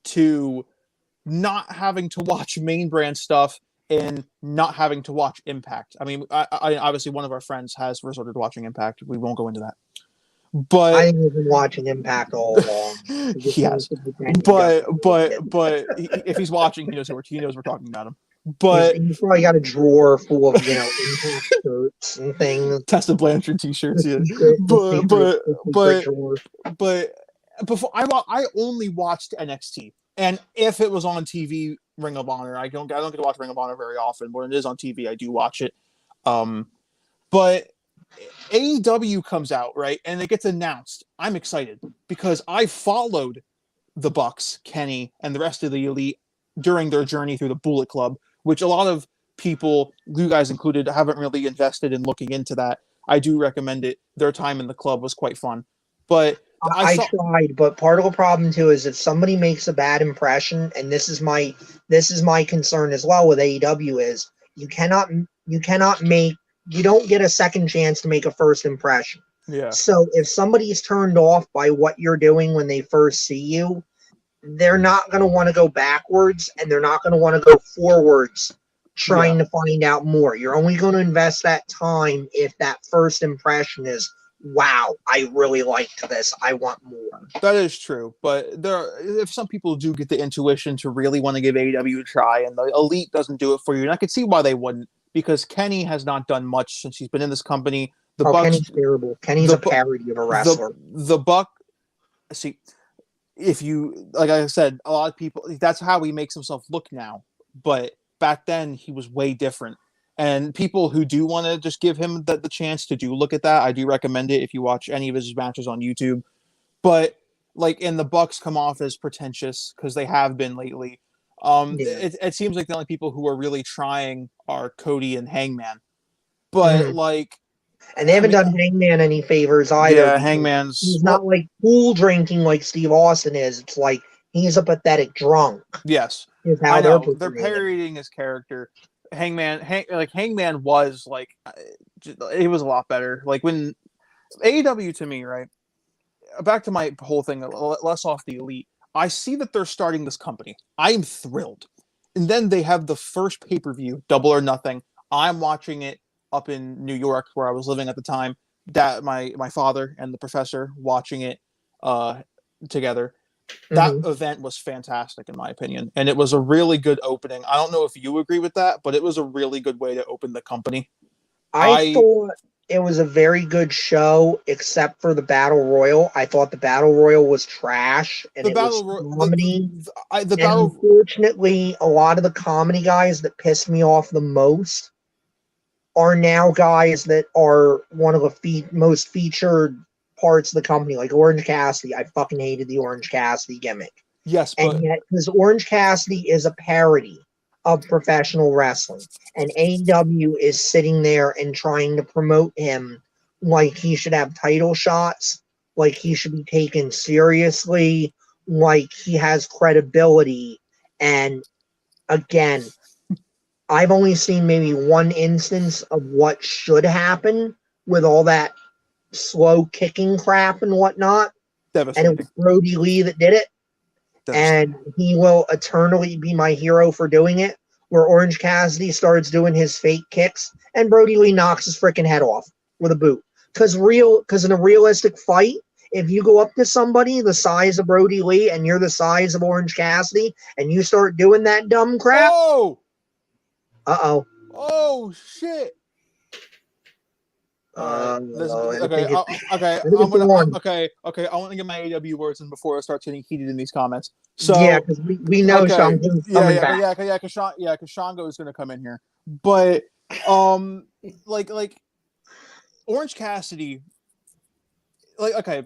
to not having to watch main brand stuff and not having to watch Impact. I mean, I obviously one of our friends has resorted to watching Impact. We won't go into that. But I think he's been watching Impact all along. He has. But if he's watching, he knows we're talking about him. But he's probably got a drawer full of Impact shirts and things. Tessa Blanchard t-shirts, yeah. But before I only watched NXT, and if it was on TV, Ring of Honor. I don't get to watch Ring of Honor very often. When it is on TV, I do watch it. But AEW comes out, right, and it gets announced. I'm excited because I followed the Bucks, Kenny, and the rest of the Elite during their journey through the Bullet Club, which a lot of people, you guys included, haven't really invested in looking into that. I do recommend it. Their time in the club was quite fun. But I tried, but part of the problem too is if somebody makes a bad impression, and this is my concern as well with AEW is you don't get a second chance to make a first impression. Yeah. So if somebody's turned off by what you're doing when they first see you, they're not going to want to go backwards, and they're not going to want to go forwards trying to find out more. You're only going to invest that time if that first impression is, wow, I really liked this. I want more. That is true, but if some people do get the intuition to really want to give AEW a try, and the Elite doesn't do it for you, and I could see why they wouldn't, because Kenny has not done much since he's been in this company. Bucks, Kenny's terrible. Kenny's a parody of a wrestler. See, if you, like I said, a lot of people, that's how he makes himself look now. But back then, he was way different. And people who do want to just give him the chance to do look at that, I do recommend it if you watch any of his matches on YouTube. But, and the Bucks come off as pretentious, because they have been lately. It seems like the only people who are really trying are Cody and Hangman. But, and they haven't done Hangman any favors either. Yeah, Hangman's... He's not cool drinking like Steve Austin is. It's like he's a pathetic drunk. Yes. I know. They're parodying his character. Hangman was, it was a lot better. When AEW to me, right? Back to my whole thing, less off the Elite. I see that they're starting this company. I'm thrilled. And then they have the first pay-per-view, Double or Nothing. I'm watching it up in New York, where I was living at the time. That my father and the professor watching it together. That event was fantastic, in my opinion, and it was a really good opening. I don't know if you agree with that, but it was a really good way to open the company. I thought it was a very good show, except for the Battle Royal. I thought the Battle Royal was trash, and it was comedy. Unfortunately, a lot of the comedy guys that pissed me off the most are now guys that are one of the most featured parts of the company, like Orange Cassidy. I fucking hated the Orange Cassidy gimmick. Yes, and yet, because Orange Cassidy is a parody of professional wrestling, and AEW is sitting there and trying to promote him like he should have title shots, like he should be taken seriously, like he has credibility. And again, I've only seen maybe one instance of what should happen with all that slow kicking crap and whatnot. And it was Brody Lee that did it. And he will eternally be my hero for doing it, where Orange Cassidy starts doing his fake kicks and Brody Lee knocks his freaking head off with a boot. Because in a realistic fight, if you go up to somebody the size of Brody Lee and you're the size of Orange Cassidy and you start doing that dumb crap. Oh! Uh-oh. Oh, shit. Okay. I want to get my AEW words in before I start getting heated in these comments. So yeah, because we know Shango's coming back. Because Shango is going to come in here. But like Orange Cassidy, I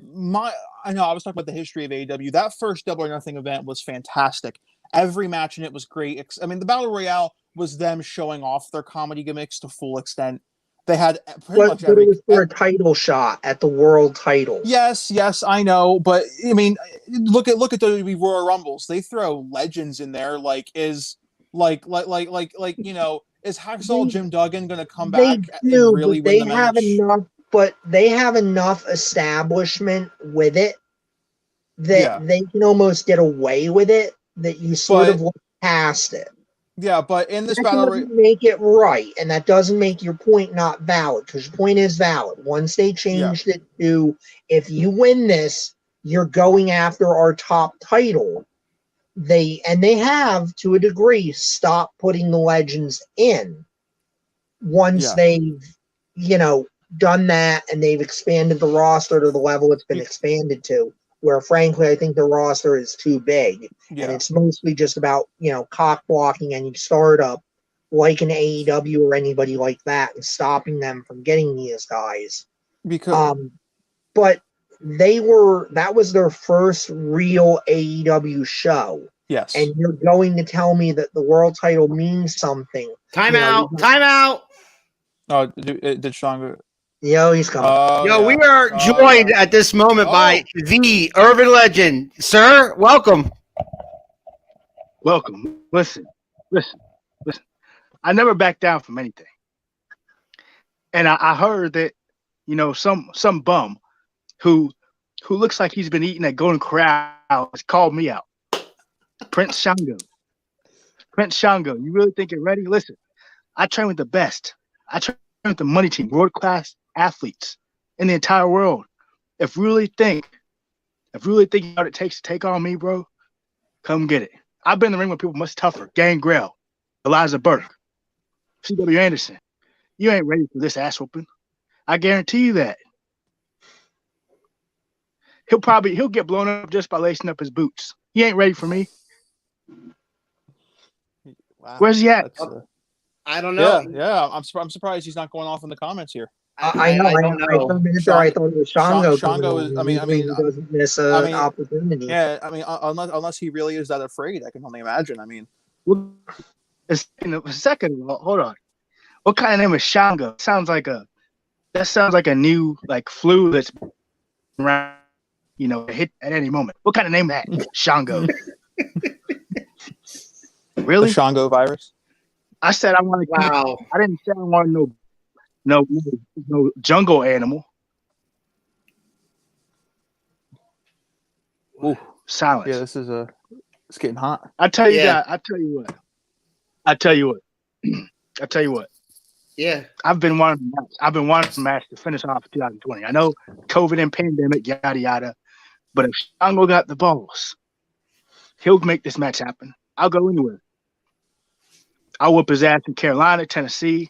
know I was talking about the history of AEW. That first Double or Nothing event was fantastic. Every match in it was great. I mean, the Battle Royale was them showing off their comedy gimmicks to full extent. They had pretty much every. It was for a title shot at the world title. Yes, I know, but I mean, look at WWE Royal Rumbles. They throw legends in there. Is Hacksaw Jim Duggan going to come back and really win the match? They have enough establishment with it that they can almost get away with it. That you sort of look past it. Yeah, but in this battle, make it right, and that doesn't make your point not valid, because your point is valid. Once they changed it to, if you win this, you're going after our top title. They have, to a degree, stopped putting the legends in. Once they've, done that, and they've expanded the roster to the level it's been expanded to. Where frankly, I think the roster is too big, and it's mostly just about cock blocking any startup like an AEW or anybody like that, and stopping them from getting these guys. But that was their first real AEW show. Yes, and you're going to tell me that the world title means something? Time out! Oh, did Shango? Yo, he's coming. We are joined at this moment by the urban legend. Sir, welcome. Welcome. Listen. I never back down from anything. And I heard that, some bum who looks like he's been eating at Golden Corral has called me out. Prince Shango, you really think you're ready? Listen, I train with the best. I train with the money team, world-class athletes in the entire world. If you really think what it takes to take on me, bro, come get it. I've been in the ring with people much tougher. Gangrel, Eliza Burke, C.W. Anderson. You ain't ready for this ass whooping. I guarantee you that. He'll get blown up just by lacing up his boots. He ain't ready for me. Wow. Where's he at? I don't know. Yeah. I'm surprised he's not going off in the comments here. I know. I thought it was Shango. Shango is. He doesn't miss an opportunity. Yeah. Unless he really is that afraid, I can only imagine. Well, a second. Hold on. What kind of name is Shango? That sounds like a new flu that's around. Hit at any moment. What kind of name is that? Shango. Really? The Shango virus. I said I want to. Wow. I didn't say I want no jungle animal. Ooh. Silence. Yeah, this is it's getting hot. I tell you that. I tell you what. Yeah. I've been wanting a match to finish off 2020. I know COVID and pandemic, yada yada, but if Shango got the balls, he'll make this match happen. I'll go anywhere. I'll whoop his ass in Carolina, Tennessee.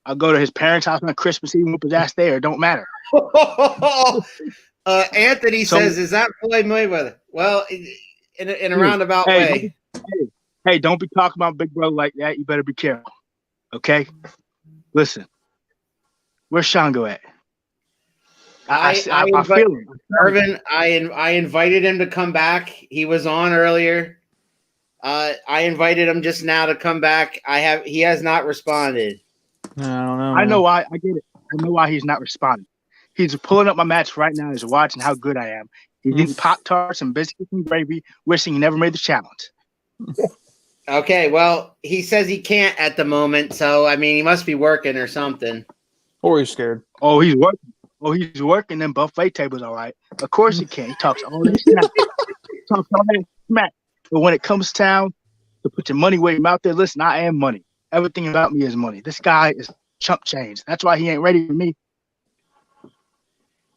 I'll go to his parents' house on Christmas Eve and whoop his ass there. It don't matter. Anthony says, "Is that Floyd Mayweather?" Well, in a roundabout way. Hey, don't be talking about Big Brother like that. You better be careful. Okay. Listen, where's Shango at? I feel him. Irvin, I invited him to come back. He was on earlier. I invited him just now to come back. He has not responded. I don't know. I know why. I get it. I know why he's not responding. He's pulling up my match right now. He's watching how good I am. He's eating Pop-Tarts and biscuits and gravy, wishing he never made the challenge. Okay, well, he says he can't at the moment, so he must be working or something. Or he's scared. Oh, he's working. Them buffet tables, all right. Of course he can. He talks all that smack. But when it comes down to put your money where your mouth is, listen, I am money. Everything about me is money. This guy is chump change. That's why he ain't ready for me.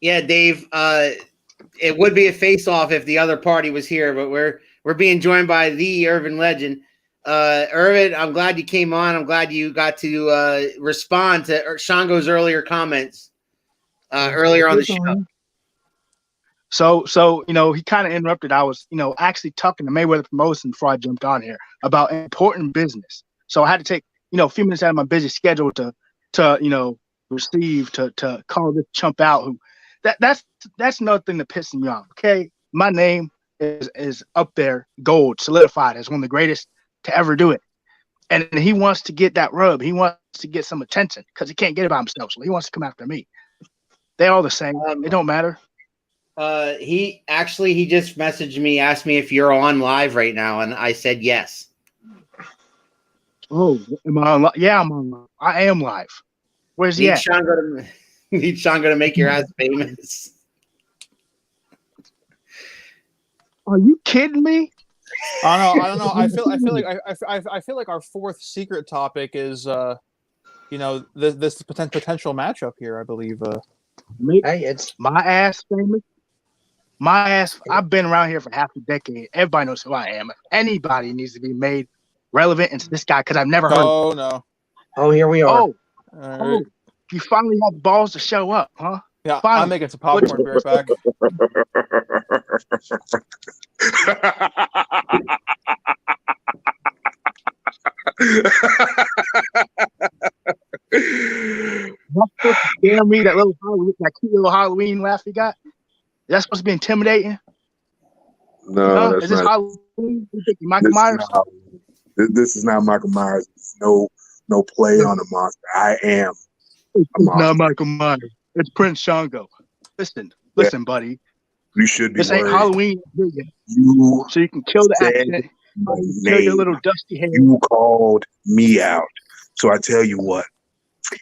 Yeah, Dave. It would be a face-off if the other party was here, but we're being joined by the urban legend. Irvin, I'm glad you came on. I'm glad you got to respond to Shango's earlier comments earlier on the show. So he kind of interrupted. I was, actually talking to Mayweather Promotions before I jumped on here about important business. So I had to take, a few minutes out of my busy schedule to receive, to call this chump out. Who that's another thing that pisses me off. Okay, my name is up there, gold, solidified as one of the greatest to ever do it. And he wants to get that rub. He wants to get some attention because he can't get it by himself. So he wants to come after me. They all the same. It don't matter. He just messaged me, asked me if you're on live right now, and I said yes. Oh, am I on live? Yeah, I'm on live. I am live. Where's he at? Need Shango to make your ass famous. Are you kidding me? I don't know. I feel like our fourth secret topic is this potential matchup here. I believe. Hey, it's my ass famous. My ass. I've been around here for half a decade. Everybody knows who I am. If anybody needs to be made relevant, it's this guy because I've never heard. Oh no. Oh, here we are. Oh, you finally have balls to show up, huh? Yeah, finally. I'm making some popcorn. Be right back. That's supposed to scare me. That cute little Halloween laugh you got. Is that supposed to be intimidating? No, that's is this not. Halloween? You think Michael Myers? This is not Michael Myers. No play on the monster. I am. It's not Michael Myers. It's Prince Shango. Listen, buddy. You should be This ain't worried. Halloween, You so you can kill the said accent. my Kill your name. little dusty hair. You called me out. So I tell you what,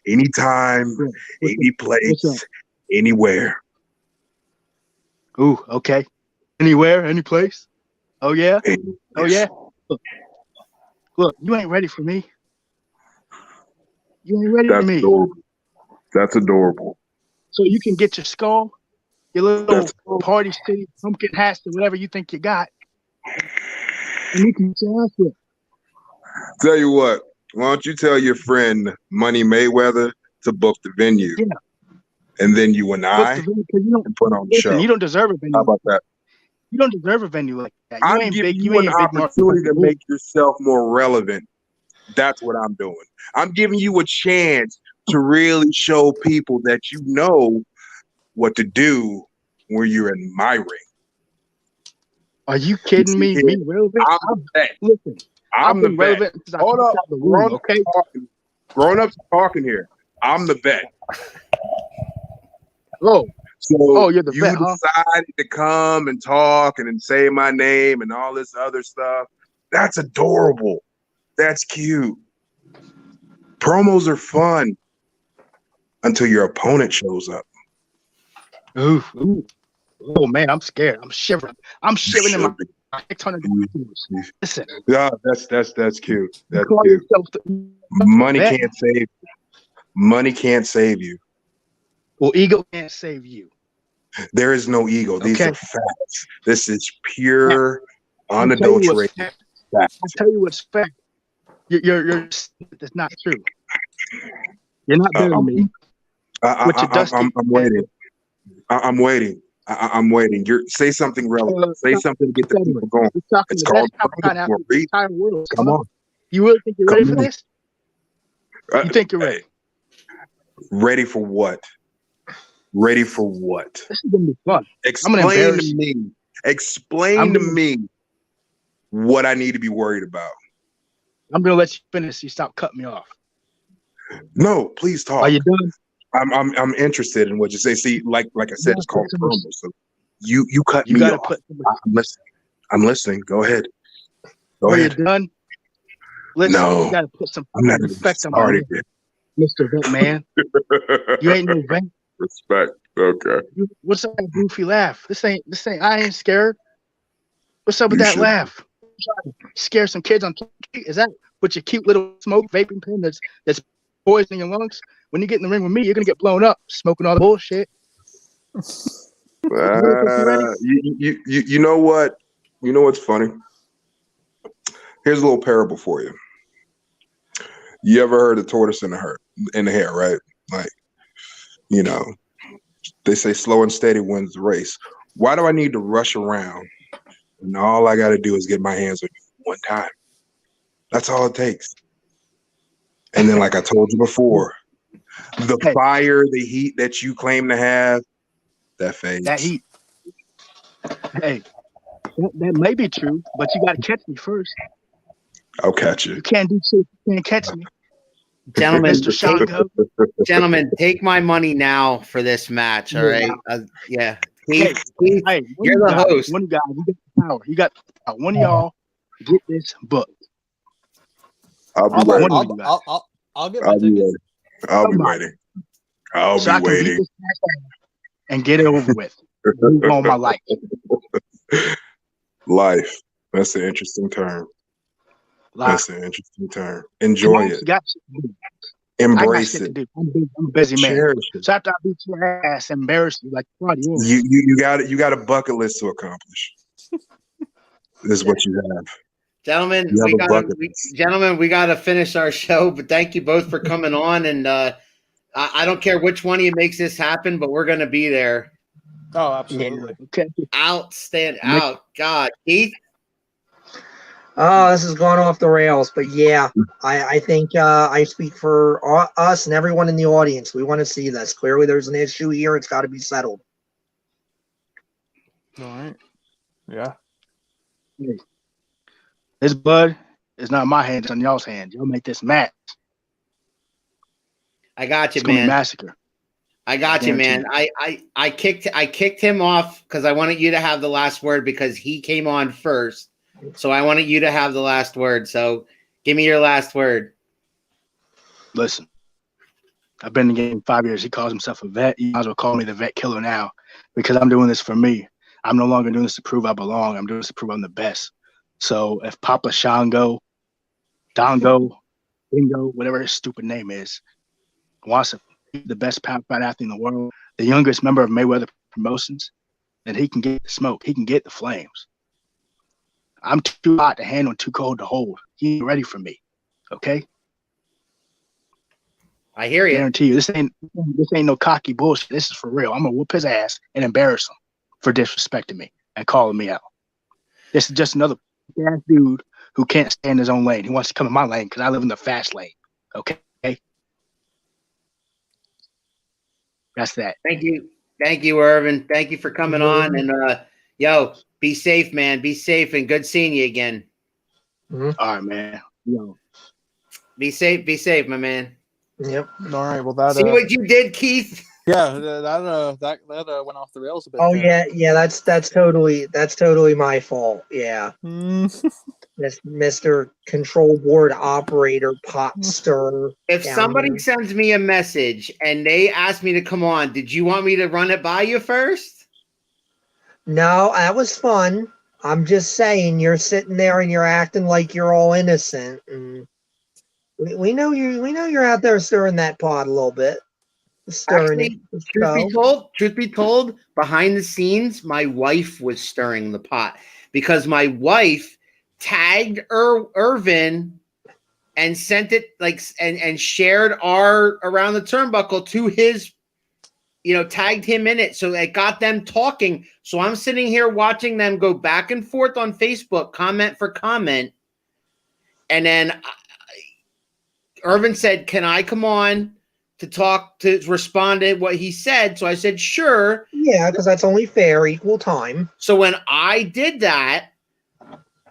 anytime, any place, anywhere. Ooh, okay. Anywhere, any place. Oh yeah. Oh yeah. Look, you ain't ready for me. You ain't ready for me. Adorable. That's adorable. So you can get your skull, your little party city pumpkin hats, or whatever you think you got, and you can get your ass whipped. Tell you what, why don't you tell your friend Money Mayweather to book the venue? Yeah. And then you and I can put on the show. You don't deserve a venue. How about that? You don't deserve a venue like that. You I'm ain't giving big. you You ain't an big market. opportunity to make yourself more relevant. That's what I'm doing. I'm giving you a chance to really show people that you know what to do when you're in my ring. Are you kidding me? Me relevant? Listen, I'm the been relevant vet. since I Hold up, the room, okay? Grown-ups talking here. I'm the vet. Oh, you're the you vet, huh? decided to come and talk and then say my name and all this other stuff. That's adorable. That's cute. Promos are fun until your opponent shows up. Ooh. Oh man, I'm scared. I'm shivering. I'm shivering in my 600. Listen. Yeah, that's cute. That's cute. Money can't save you. Money can't save you. Well, ego can't save you. There is no ego. These are facts. This is pure, unadulterated facts. I'll tell you what's fact. You're that's not true. You're not better than me. I'm waiting. I'm waiting. I'm waiting. Say something relevant. Say something to get the people going. It's called entire world. Come on. You really think you're ready for this? You think you're ready? Ready for what? Ready for what? This is gonna be fun. Explain to me. Explain to me what I need to be worried about. I'm gonna let you finish. So you stop cutting me off. No, please talk. Are you done? I'm interested in what you say. See, like I said, it's called promo. So you cut me off. I'm listening. Go ahead. Go ahead. You done? Listen, no, you gotta put some respect on my name, Mr. Vet Man. You ain't no vet. Respect. Okay. What's up with that goofy laugh? This ain't. I ain't scared. What's up with that laugh? Scare some kids on TV? Is that with your cute little smoke vaping pen that's poisoning your lungs? When you get in the ring with me, you're gonna get blown up smoking all the bullshit. You know what? You know what's funny? Here's a little parable for you. You ever heard of tortoise in the hare, right? Like, you know, they say slow and steady wins the race. Why do I need to rush around? And all I got to do is get my hands on you one time. That's all it takes. And then, like I told you before, the fire, the heat that you claim to have, that fades. That heat. Hey, that may be true, but you got to catch me first. I'll catch you. You can't do shit. You can't catch me. Gentlemen, take my money now for this match. All right. Yeah. Keith, you're the host. One guy, you got the power. You got the power. One of y'all get this book. I'll be waiting. I'll get my tickets. I'll be waiting. I'll be waiting. And get it over with. Move on my life. Life. That's an interesting term. That's an interesting term. Enjoy it. Embrace it. I'm a busy man. So after I beat your ass, embarrass you like you got a bucket list to accomplish. This is what you have. Gentlemen, we gotta finish our show, but thank you both for coming on. And I don't care which one of you makes this happen, but we're gonna be there. Oh, absolutely. Okay. Outstanding. God, Keith. Oh, this is going off the rails, but yeah, I think I speak for us and everyone in the audience. We want to see this. Clearly, there's an issue here. It's got to be settled. All right. Yeah. This blood is not my hands, on y'all's hands. Y'all make this match. I got you, it's gonna man. be massacre. I got you, man. I kicked him off because I wanted you to have the last word because he came on first. So I wanted you to have the last word. So give me your last word. Listen, I've been in the game 5 years. He calls himself a vet. You might as well call me the vet killer now because I'm doing this for me. I'm no longer doing this to prove I belong. I'm doing this to prove I'm the best. So if Papa Shango, Dongo, Bingo, whatever his stupid name is, wants to be the best fight athlete in the world, the youngest member of Mayweather Promotions, then he can get the smoke. He can get the flames. I'm too hot to handle and too cold to hold. He ain't ready for me. Okay? I hear you. Guarantee you, this ain't no cocky bullshit. This is for real. I'm gonna whoop his ass and embarrass him for disrespecting me and calling me out. This is just another ass dude who can't stay in his own lane. He wants to come in my lane because I live in the fast lane. Okay? That's that. Thank you, Irvin. Thank you for coming on. And yo, be safe, man. Be safe and good seeing you again. All right, man. Yo. Be safe, my man. Yep. All right. Well, that See what you did, Keith. yeah, that went off the rails a bit. Oh there. yeah, that's totally my fault. Yeah. Mm. This Mr. Control Board Operator pot stirrer. If down somebody there. sends me a message and they ask me to come on, did you want me to run it by you first? No, that was fun. I'm just saying, you're sitting there and you're acting like you're all innocent, and we know you. We know you're out there stirring that pot a little bit. Stirring Actually, it. truth be told, behind the scenes, my wife was stirring the pot because my wife tagged Irvin and sent it and shared our around the turnbuckle to his, tagged him in it. So it got them talking. So I'm sitting here watching them go back and forth on Facebook, comment for comment. And then Irvin said, "Can I come on to talk, to respond to what he said?" So I said, "Sure." Yeah, because that's only fair, equal time. So when I did that,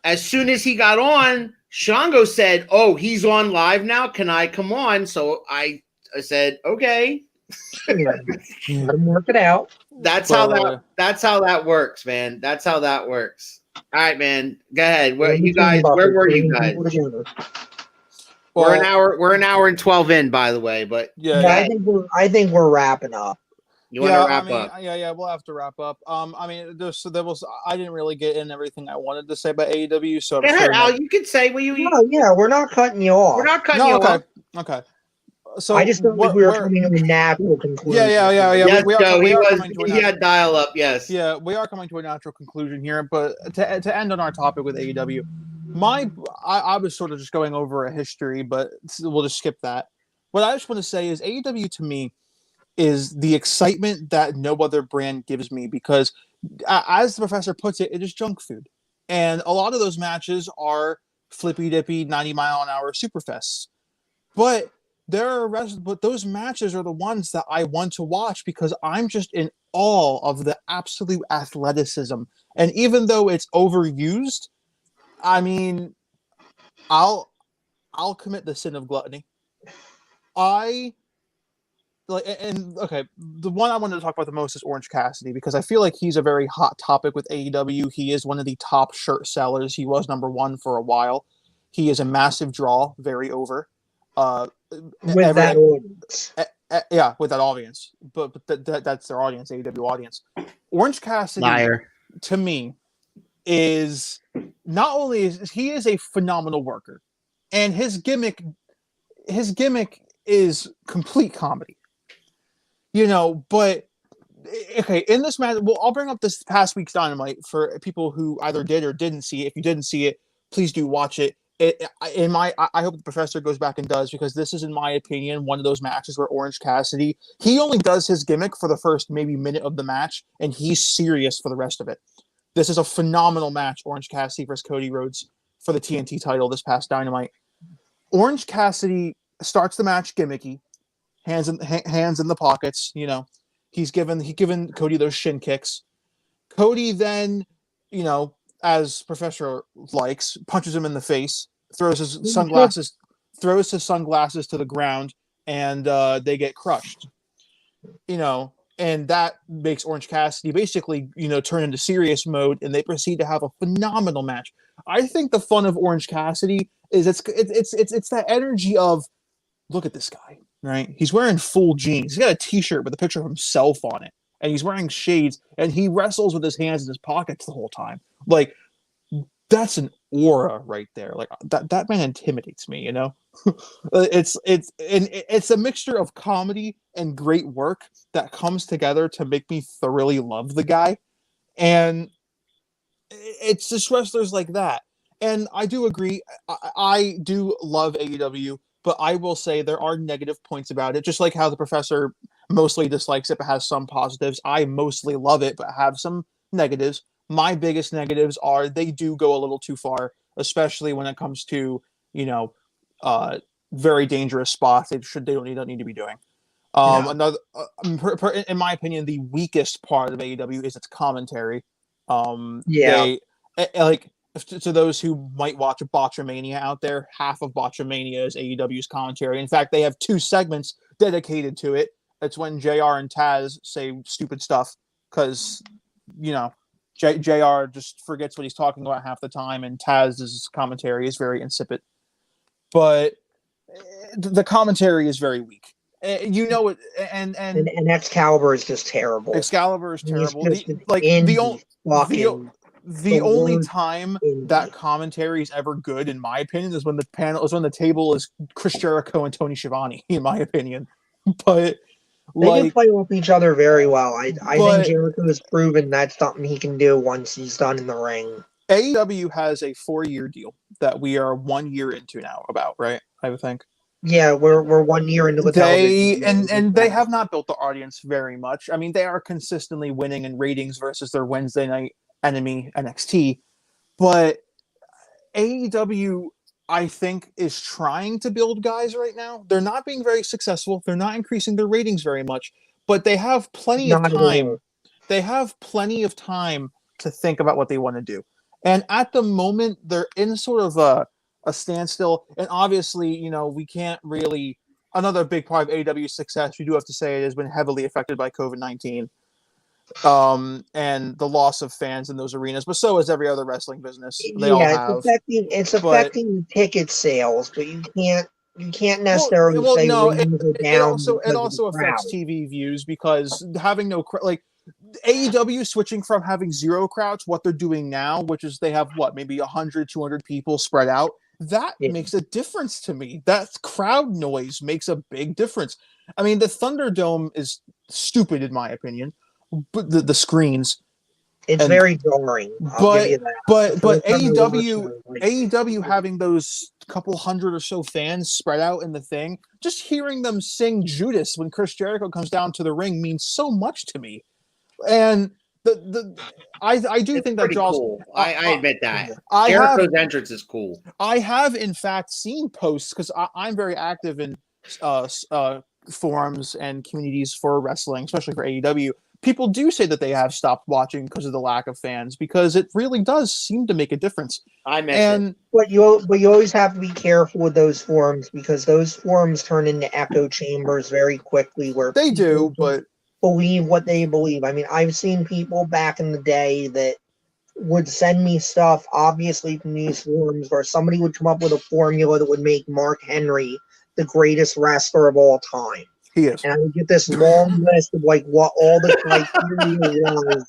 as soon as he got on, Shango said, "Oh, he's on live now. Can I come on?" So I said, "Okay." Yeah. Let him work it out. That's how that works, man. That's how that works. All right, man. Go ahead. Where were you guys? Well, We're an hour and 12 in, by the way, but yeah, I think we're wrapping up. You want to wrap up? Yeah, we'll have to wrap up. I didn't really get in everything I wanted to say about AEW, so go ahead, Al. You can say what you. No, yeah, we're not cutting you off. We're not cutting you off. Okay. So I just felt like we were coming to a natural conclusion. Yeah. He had dial up. Yes. Yeah, we are coming to a natural conclusion here. But to end on our topic with AEW, I was sort of just going over a history, but we'll just skip that. What I just want to say is AEW to me is the excitement that no other brand gives me because, as the professor puts it, it is junk food, and a lot of those matches are flippy dippy 90-mile-an-hour superfests, but those matches are the ones that I want to watch because I'm just in awe of the absolute athleticism. And even though it's overused, I mean, I'll commit the sin of gluttony. The one I wanted to talk about the most is Orange Cassidy because I feel like he's a very hot topic with AEW. He is one of the top shirt sellers. He was number one for a while. He is a massive draw, very over. With that audience. With that audience. But that's their audience, AEW audience. Orange Cassidy, Liar. to me, is not only is he is a phenomenal worker, and his gimmick is complete comedy. But okay, in this match, well, I'll bring up this past week's Dynamite for people who either did or didn't see it. If you didn't see it, please do watch it. I hope the professor goes back and does because this is, in my opinion, one of those matches where Orange Cassidy, he only does his gimmick for the first maybe minute of the match, and he's serious for the rest of it. This is a phenomenal match, Orange Cassidy versus Cody Rhodes for the TNT title this past Dynamite. Orange Cassidy starts the match gimmicky, hands in the pockets. He's given Cody those shin kicks. Cody then, as Professor likes, punches him in the face, throws his sunglasses to the ground, and they get crushed. and that makes Orange Cassidy basically, turn into serious mode, and they proceed to have a phenomenal match. I think the fun of Orange Cassidy is it's that energy of, look at this guy, right? He's wearing full jeans. He's got a T-shirt with a picture of himself on it, and he's wearing shades, and he wrestles with his hands in his pockets the whole time. Like, that's an aura right there. Like that man intimidates me. It's a mixture of comedy and great work that comes together to make me thoroughly love the guy, and it's just wrestlers like that. And I do agree. I do love AEW, but I will say there are negative points about it. Just like how the professor mostly dislikes it, but has some positives. I mostly love it, but have some negatives. My biggest negatives are they do go a little too far, especially when it comes to, very dangerous spots. They don't need to be doing. Another, in my opinion, the weakest part of AEW is its commentary. They like, to those who might watch Botchamania out there, half of Botchamania is AEW's commentary. In fact, they have 2 segments dedicated to it. It's when JR and Taz say stupid stuff because, JR just forgets what he's talking about half the time, and Taz's commentary is very insipid. But the commentary is very weak. And Excalibur is just terrible. Excalibur is terrible. The only time that commentary is ever good, in my opinion, is when the table is Chris Jericho and Tony Schiavone, in my opinion. But they can play off each other very well. I think Jericho has proven that's something he can do once he's done in the ring. AEW has a 4-year deal that we are 1 year into now, right? I would think. Yeah, we're 1 year into the television. And they have not built the audience very much. I mean, they are consistently winning in ratings versus their Wednesday night enemy NXT, but AEW, I think, is trying to build guys right now. They're not being very successful. They're not increasing their ratings very much, but they have plenty of time. They have plenty of time to think about what they want to do. And at the moment, they're in sort of a standstill. And obviously, we can't really. Another big part of AEW's success, we do have to say, it has been heavily affected by COVID-19. And the loss of fans in those arenas, but so is every other wrestling business. It's affecting ticket sales, but you can't necessarily say it also affects TV views, because having no AEW switching from having 0 crowds, what they're doing now, which is they have maybe 100, 200 people spread out. That makes a difference to me. That crowd noise makes a big difference. I mean, the Thunderdome is stupid in my opinion. But the screens, it's very jarring. But AEW having those couple hundred or so fans spread out in the thing, just hearing them sing Judas when Chris Jericho comes down to the ring means so much to me. And I do think that draws. Cool. I admit that Jericho's entrance is cool. I have in fact seen posts, because I'm very active in forums and communities for wrestling, especially for AEW. People do say that they have stopped watching because of the lack of fans, because it really does seem to make a difference. But you always have to be careful with those forums, because those forums turn into echo chambers very quickly, where they do, but believe what they believe. I mean, I've seen people back in the day that would send me stuff, obviously from these forums, where somebody would come up with a formula that would make Mark Henry the greatest wrestler of all time. He is. And I would get this long list of what all the criteria was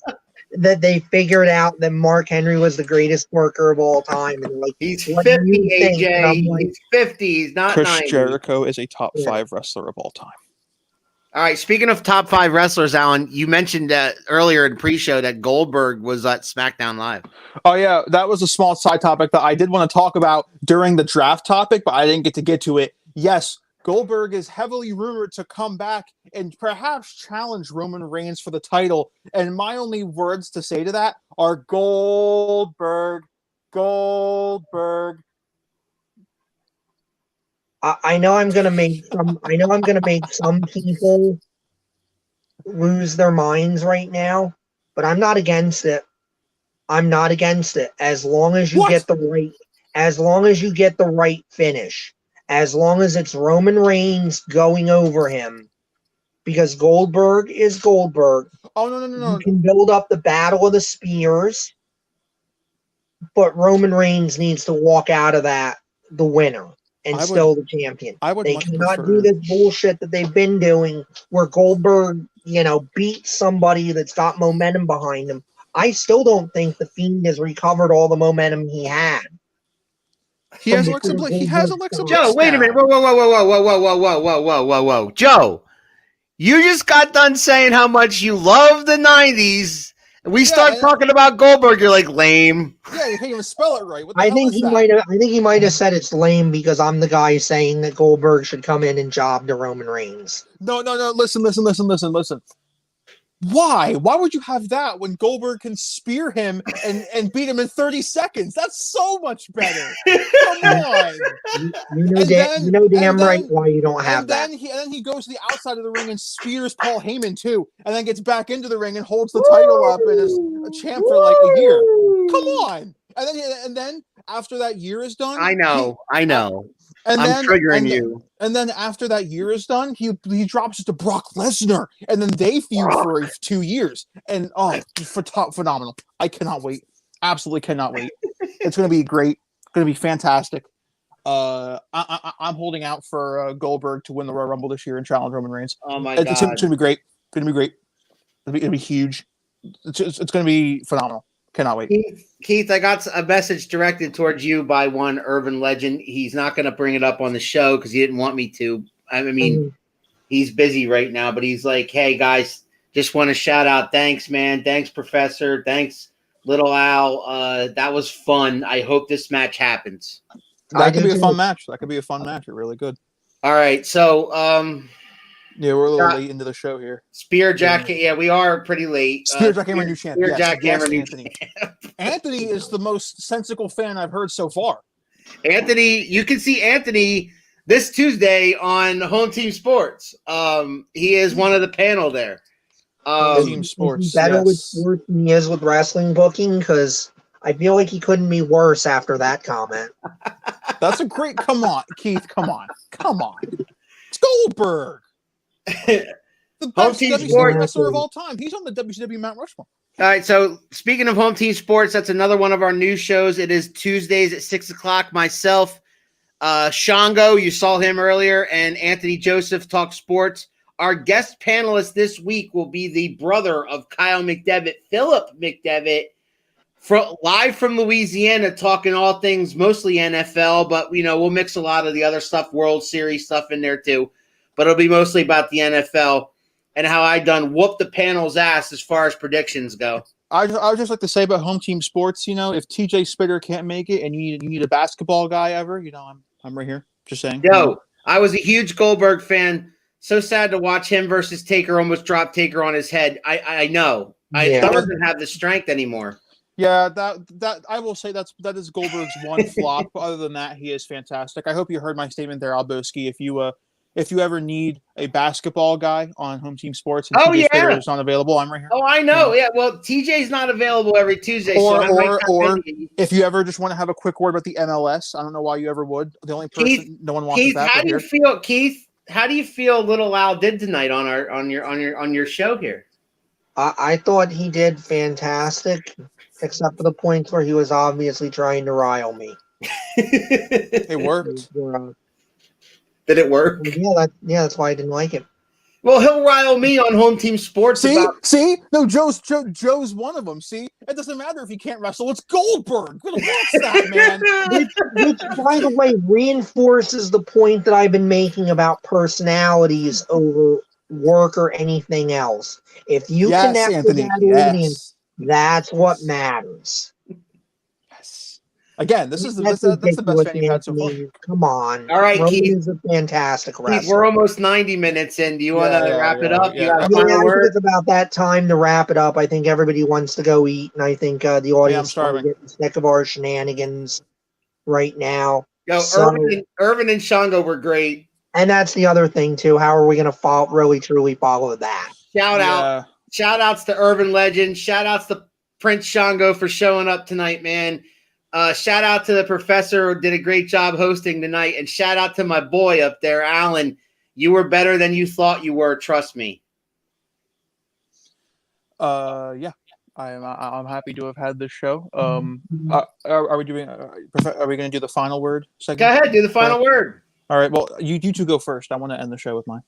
that they figured out that Mark Henry was the greatest worker of all time. And he's 50, AJ. He's 50. He's not Chris 90. Jericho is a top 5 wrestler of all time. All right. Speaking of top 5 wrestlers, Alan, you mentioned earlier in pre-show that Goldberg was at SmackDown Live. Oh yeah, that was a small side topic that I did want to talk about during the draft topic, but I didn't get to it. Yes. Goldberg is heavily rumored to come back and perhaps challenge Roman Reigns for the title. And my only words to say to that are Goldberg. I know I'm gonna make some people lose their minds right now, but I'm not against it. As long as you get the right finish. As long as it's Roman Reigns going over him, because Goldberg is Goldberg. Oh no. You can build up the Battle of the Spears, but Roman Reigns needs to walk out of that the winner and still the champion. They cannot do this bullshit that they've been doing where Goldberg, beats somebody that's got momentum behind him. I still don't think the Fiend has recovered all the momentum he had. He has Alexa Bliss. Joe, wait a minute. Whoa. Joe, you just got done saying how much you love the 90s. We start talking about Goldberg, you're like lame. Yeah, you can't even spell it right. What the I hell think is he that? might have said it's lame because I'm the guy saying that Goldberg should come in and job to Roman Reigns. No. Listen. Why? Why would you have that when Goldberg can spear him and beat him in 30 seconds? That's so much better. Come on. You know damn right why you don't have that. And then he goes to the outside of the ring and spears Paul Heyman too, and then gets back into the ring and holds the title up and is a champ for like a year. Come on. And then after that year is done, I know. And I'm triggering you. And then after that year is done, he drops it to Brock Lesnar, and then they feud for 2 years. And phenomenal! I cannot wait. Absolutely cannot wait. It's going to be great. It's going to be fantastic. I'm holding out for Goldberg to win the Royal Rumble this year and challenge Roman Reigns. Oh my god! It's going to be great. It's going to be great. It's going to be huge. It's going to be phenomenal. Cannot wait. Keith, I got a message directed towards you by one urban legend. He's not going to bring it up on the show because he didn't want me to. I mean, he's busy right now, but he's like, hey, guys, just want to shout out. Thanks, man. Thanks, Professor. Thanks, Little Al. That was fun. I hope this match happens. That could be a fun match. It really could. All right. So, yeah, we're a little late into the show here. Spear Jacket. Yeah, we are pretty late. Spear Jackhammer, new champ. Spear Jackhammer, new Anthony. Anthony is the most sensical fan I've heard so far. Anthony, you can see Anthony this Tuesday on Home Team Sports. He is one of the panel there. Team Sports. Better with sports than he is with wrestling booking because I feel like he couldn't be worse after that comment. That's a great. Come on, Keith. Come on. It's Goldberg. The best WCW wrestler of all time. He's on the WCW Mount Rushmore. All right, so speaking of Home Team Sports, that's another one of our new shows. It is Tuesdays at 6 o'clock. Myself, Shango, you saw him earlier, and Anthony Joseph talk sports. Our guest panelist this week will be the brother of Kyle McDevitt, Philip McDevitt, live from Louisiana, talking all things, mostly NFL, but we'll mix a lot of the other stuff, World Series stuff in there too. But it'll be mostly about the NFL and how I done whoop the panel's ass as far as predictions go. I would just like to say about Home Team Sports, if TJ Spitter can't make it and you need a basketball guy ever, I'm right here. Just saying. Yo, I was a huge Goldberg fan. So sad to watch him versus Taker almost drop Taker on his head. I know. He doesn't have the strength anymore. Yeah, that I will say that is Goldberg's one flop. But other than that, he is fantastic. I hope you heard my statement there, Albowski. If you ever need a basketball guy on Home Team Sports and TJ Spitter is not available, I'm right here. Oh, I know. Yeah, well, TJ's not available every Tuesday. Or if you ever just want to have a quick word about the MLS, I don't know why you ever would. The only person no one wants Keith, that. How do you feel Little Al did tonight on your show here? I thought he did fantastic, except for the points where he was obviously trying to rile me. It worked. Did it work? Yeah, that's why I didn't like it. Well, he'll rile me on Home Team Sports. See? No, Joe's one of them. See? It doesn't matter if he can't wrestle. It's Goldberg. What's that, man? which, by the way, reinforces the point that I've been making about personalities over work or anything else. If you connect with that audience, that's what matters. Again, that's the best fan you've had so far. Come on. All right, Keith. Is a fantastic wrestler. Keith, we're almost 90 minutes in. Do you want to wrap it up? Yeah. I think it's about that time to wrap it up. I think everybody wants to go eat, and I think the audience is getting sick of our shenanigans right now. Yo, Irvin and Shango were great. And that's the other thing, too. How are we going to really, truly follow that? Shout outs to Urban Legend. Shout outs to Prince Shango for showing up tonight, man. Shout out to the professor who did a great job hosting tonight, and shout out to my boy up there, Alan. You were better than you thought you were. Trust me. Yeah, I'm happy to have had this show. Are we doing? Are we going to do the final word segment? Go ahead, do the final word. All right. Well, you two go first. I want to end the show with mine.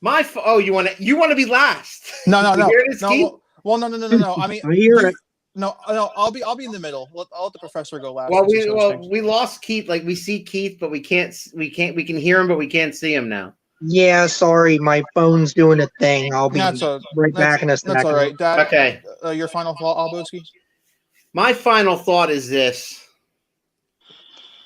You want to be last? No. You hear this, Keith? Well, no. I mean, I hear it. No. I'll be in the middle. I'll let the professor go last. Well, we lost Keith. Like we see Keith, but we can't. We can hear him, but we can't see him now. Yeah, sorry, my phone's doing a thing. I'll be right back in a second. That's all right, Dad. Okay. Your final thought, Albowski? My final thought is this.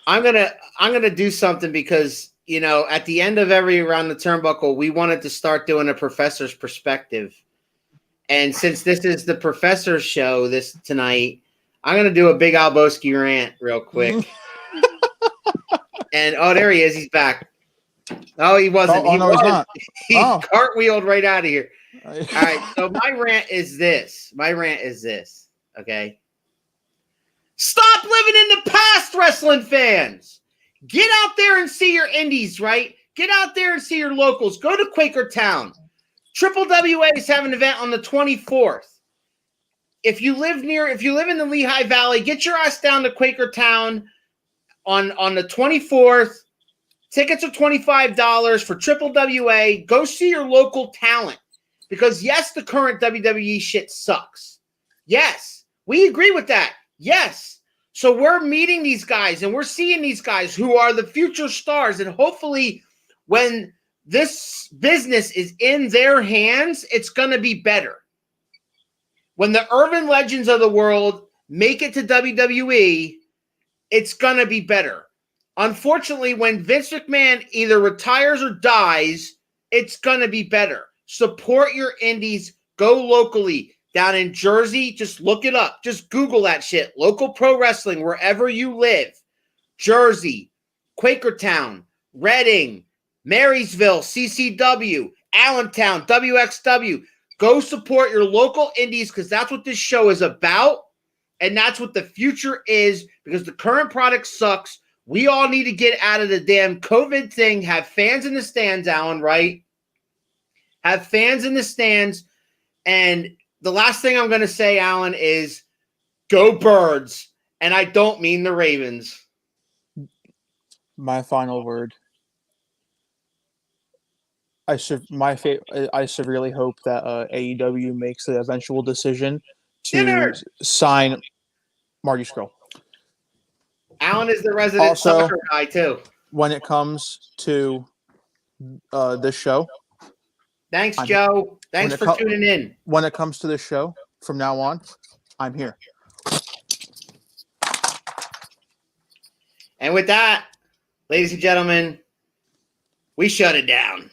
I'm gonna do something because at the end of every Around the Turnbuckle, we wanted to start doing a professor's perspective, and since this is the professor's show tonight, I'm gonna do a Big Albowski rant real quick. And there he is. He's back. Oh, he wasn't. He's not. He cartwheeled right out of here. All right. So my rant is this. Okay. Stop living in the past, wrestling fans. Get out there and see your indies, right? Get out there and see your locals. Go to Quakertown. Triple WA is having an event on the 24th. If you live in the Lehigh Valley, get your ass down to Quakertown on the 24th. Tickets are $25 for Triple WA. Go see your local talent. Because, yes, the current WWE shit sucks. Yes, we agree with that. Yes. So we're meeting these guys and we're seeing these guys who are the future stars. And hopefully when this business is in their hands, it's going to be better. When the urban legends of the world make it to WWE, it's going to be better. Unfortunately, when Vince McMahon either retires or dies, it's going to be better. Support your indies. Go locally. Down in Jersey, just look it up. Just Google that shit. Local pro wrestling, wherever you live. Jersey, Quakertown, Reading, Marysville, CCW, Allentown, WXW. Go support your local indies because that's what this show is about. And that's what the future is because the current product sucks. We all need to get out of the damn COVID thing. Have fans in the stands, Alan, right? Have fans in the stands. And the last thing I'm going to say, Alan, is go Birds. And I don't mean the Ravens. My final word. I severely hope that AEW makes the eventual decision to sign Marty Scurll. Alan is the resident soccer guy, too. When it comes to this show. Thanks, Joe. Thanks for tuning in. When it comes to this show, from now on, I'm here. And with that, ladies and gentlemen, we shut it down.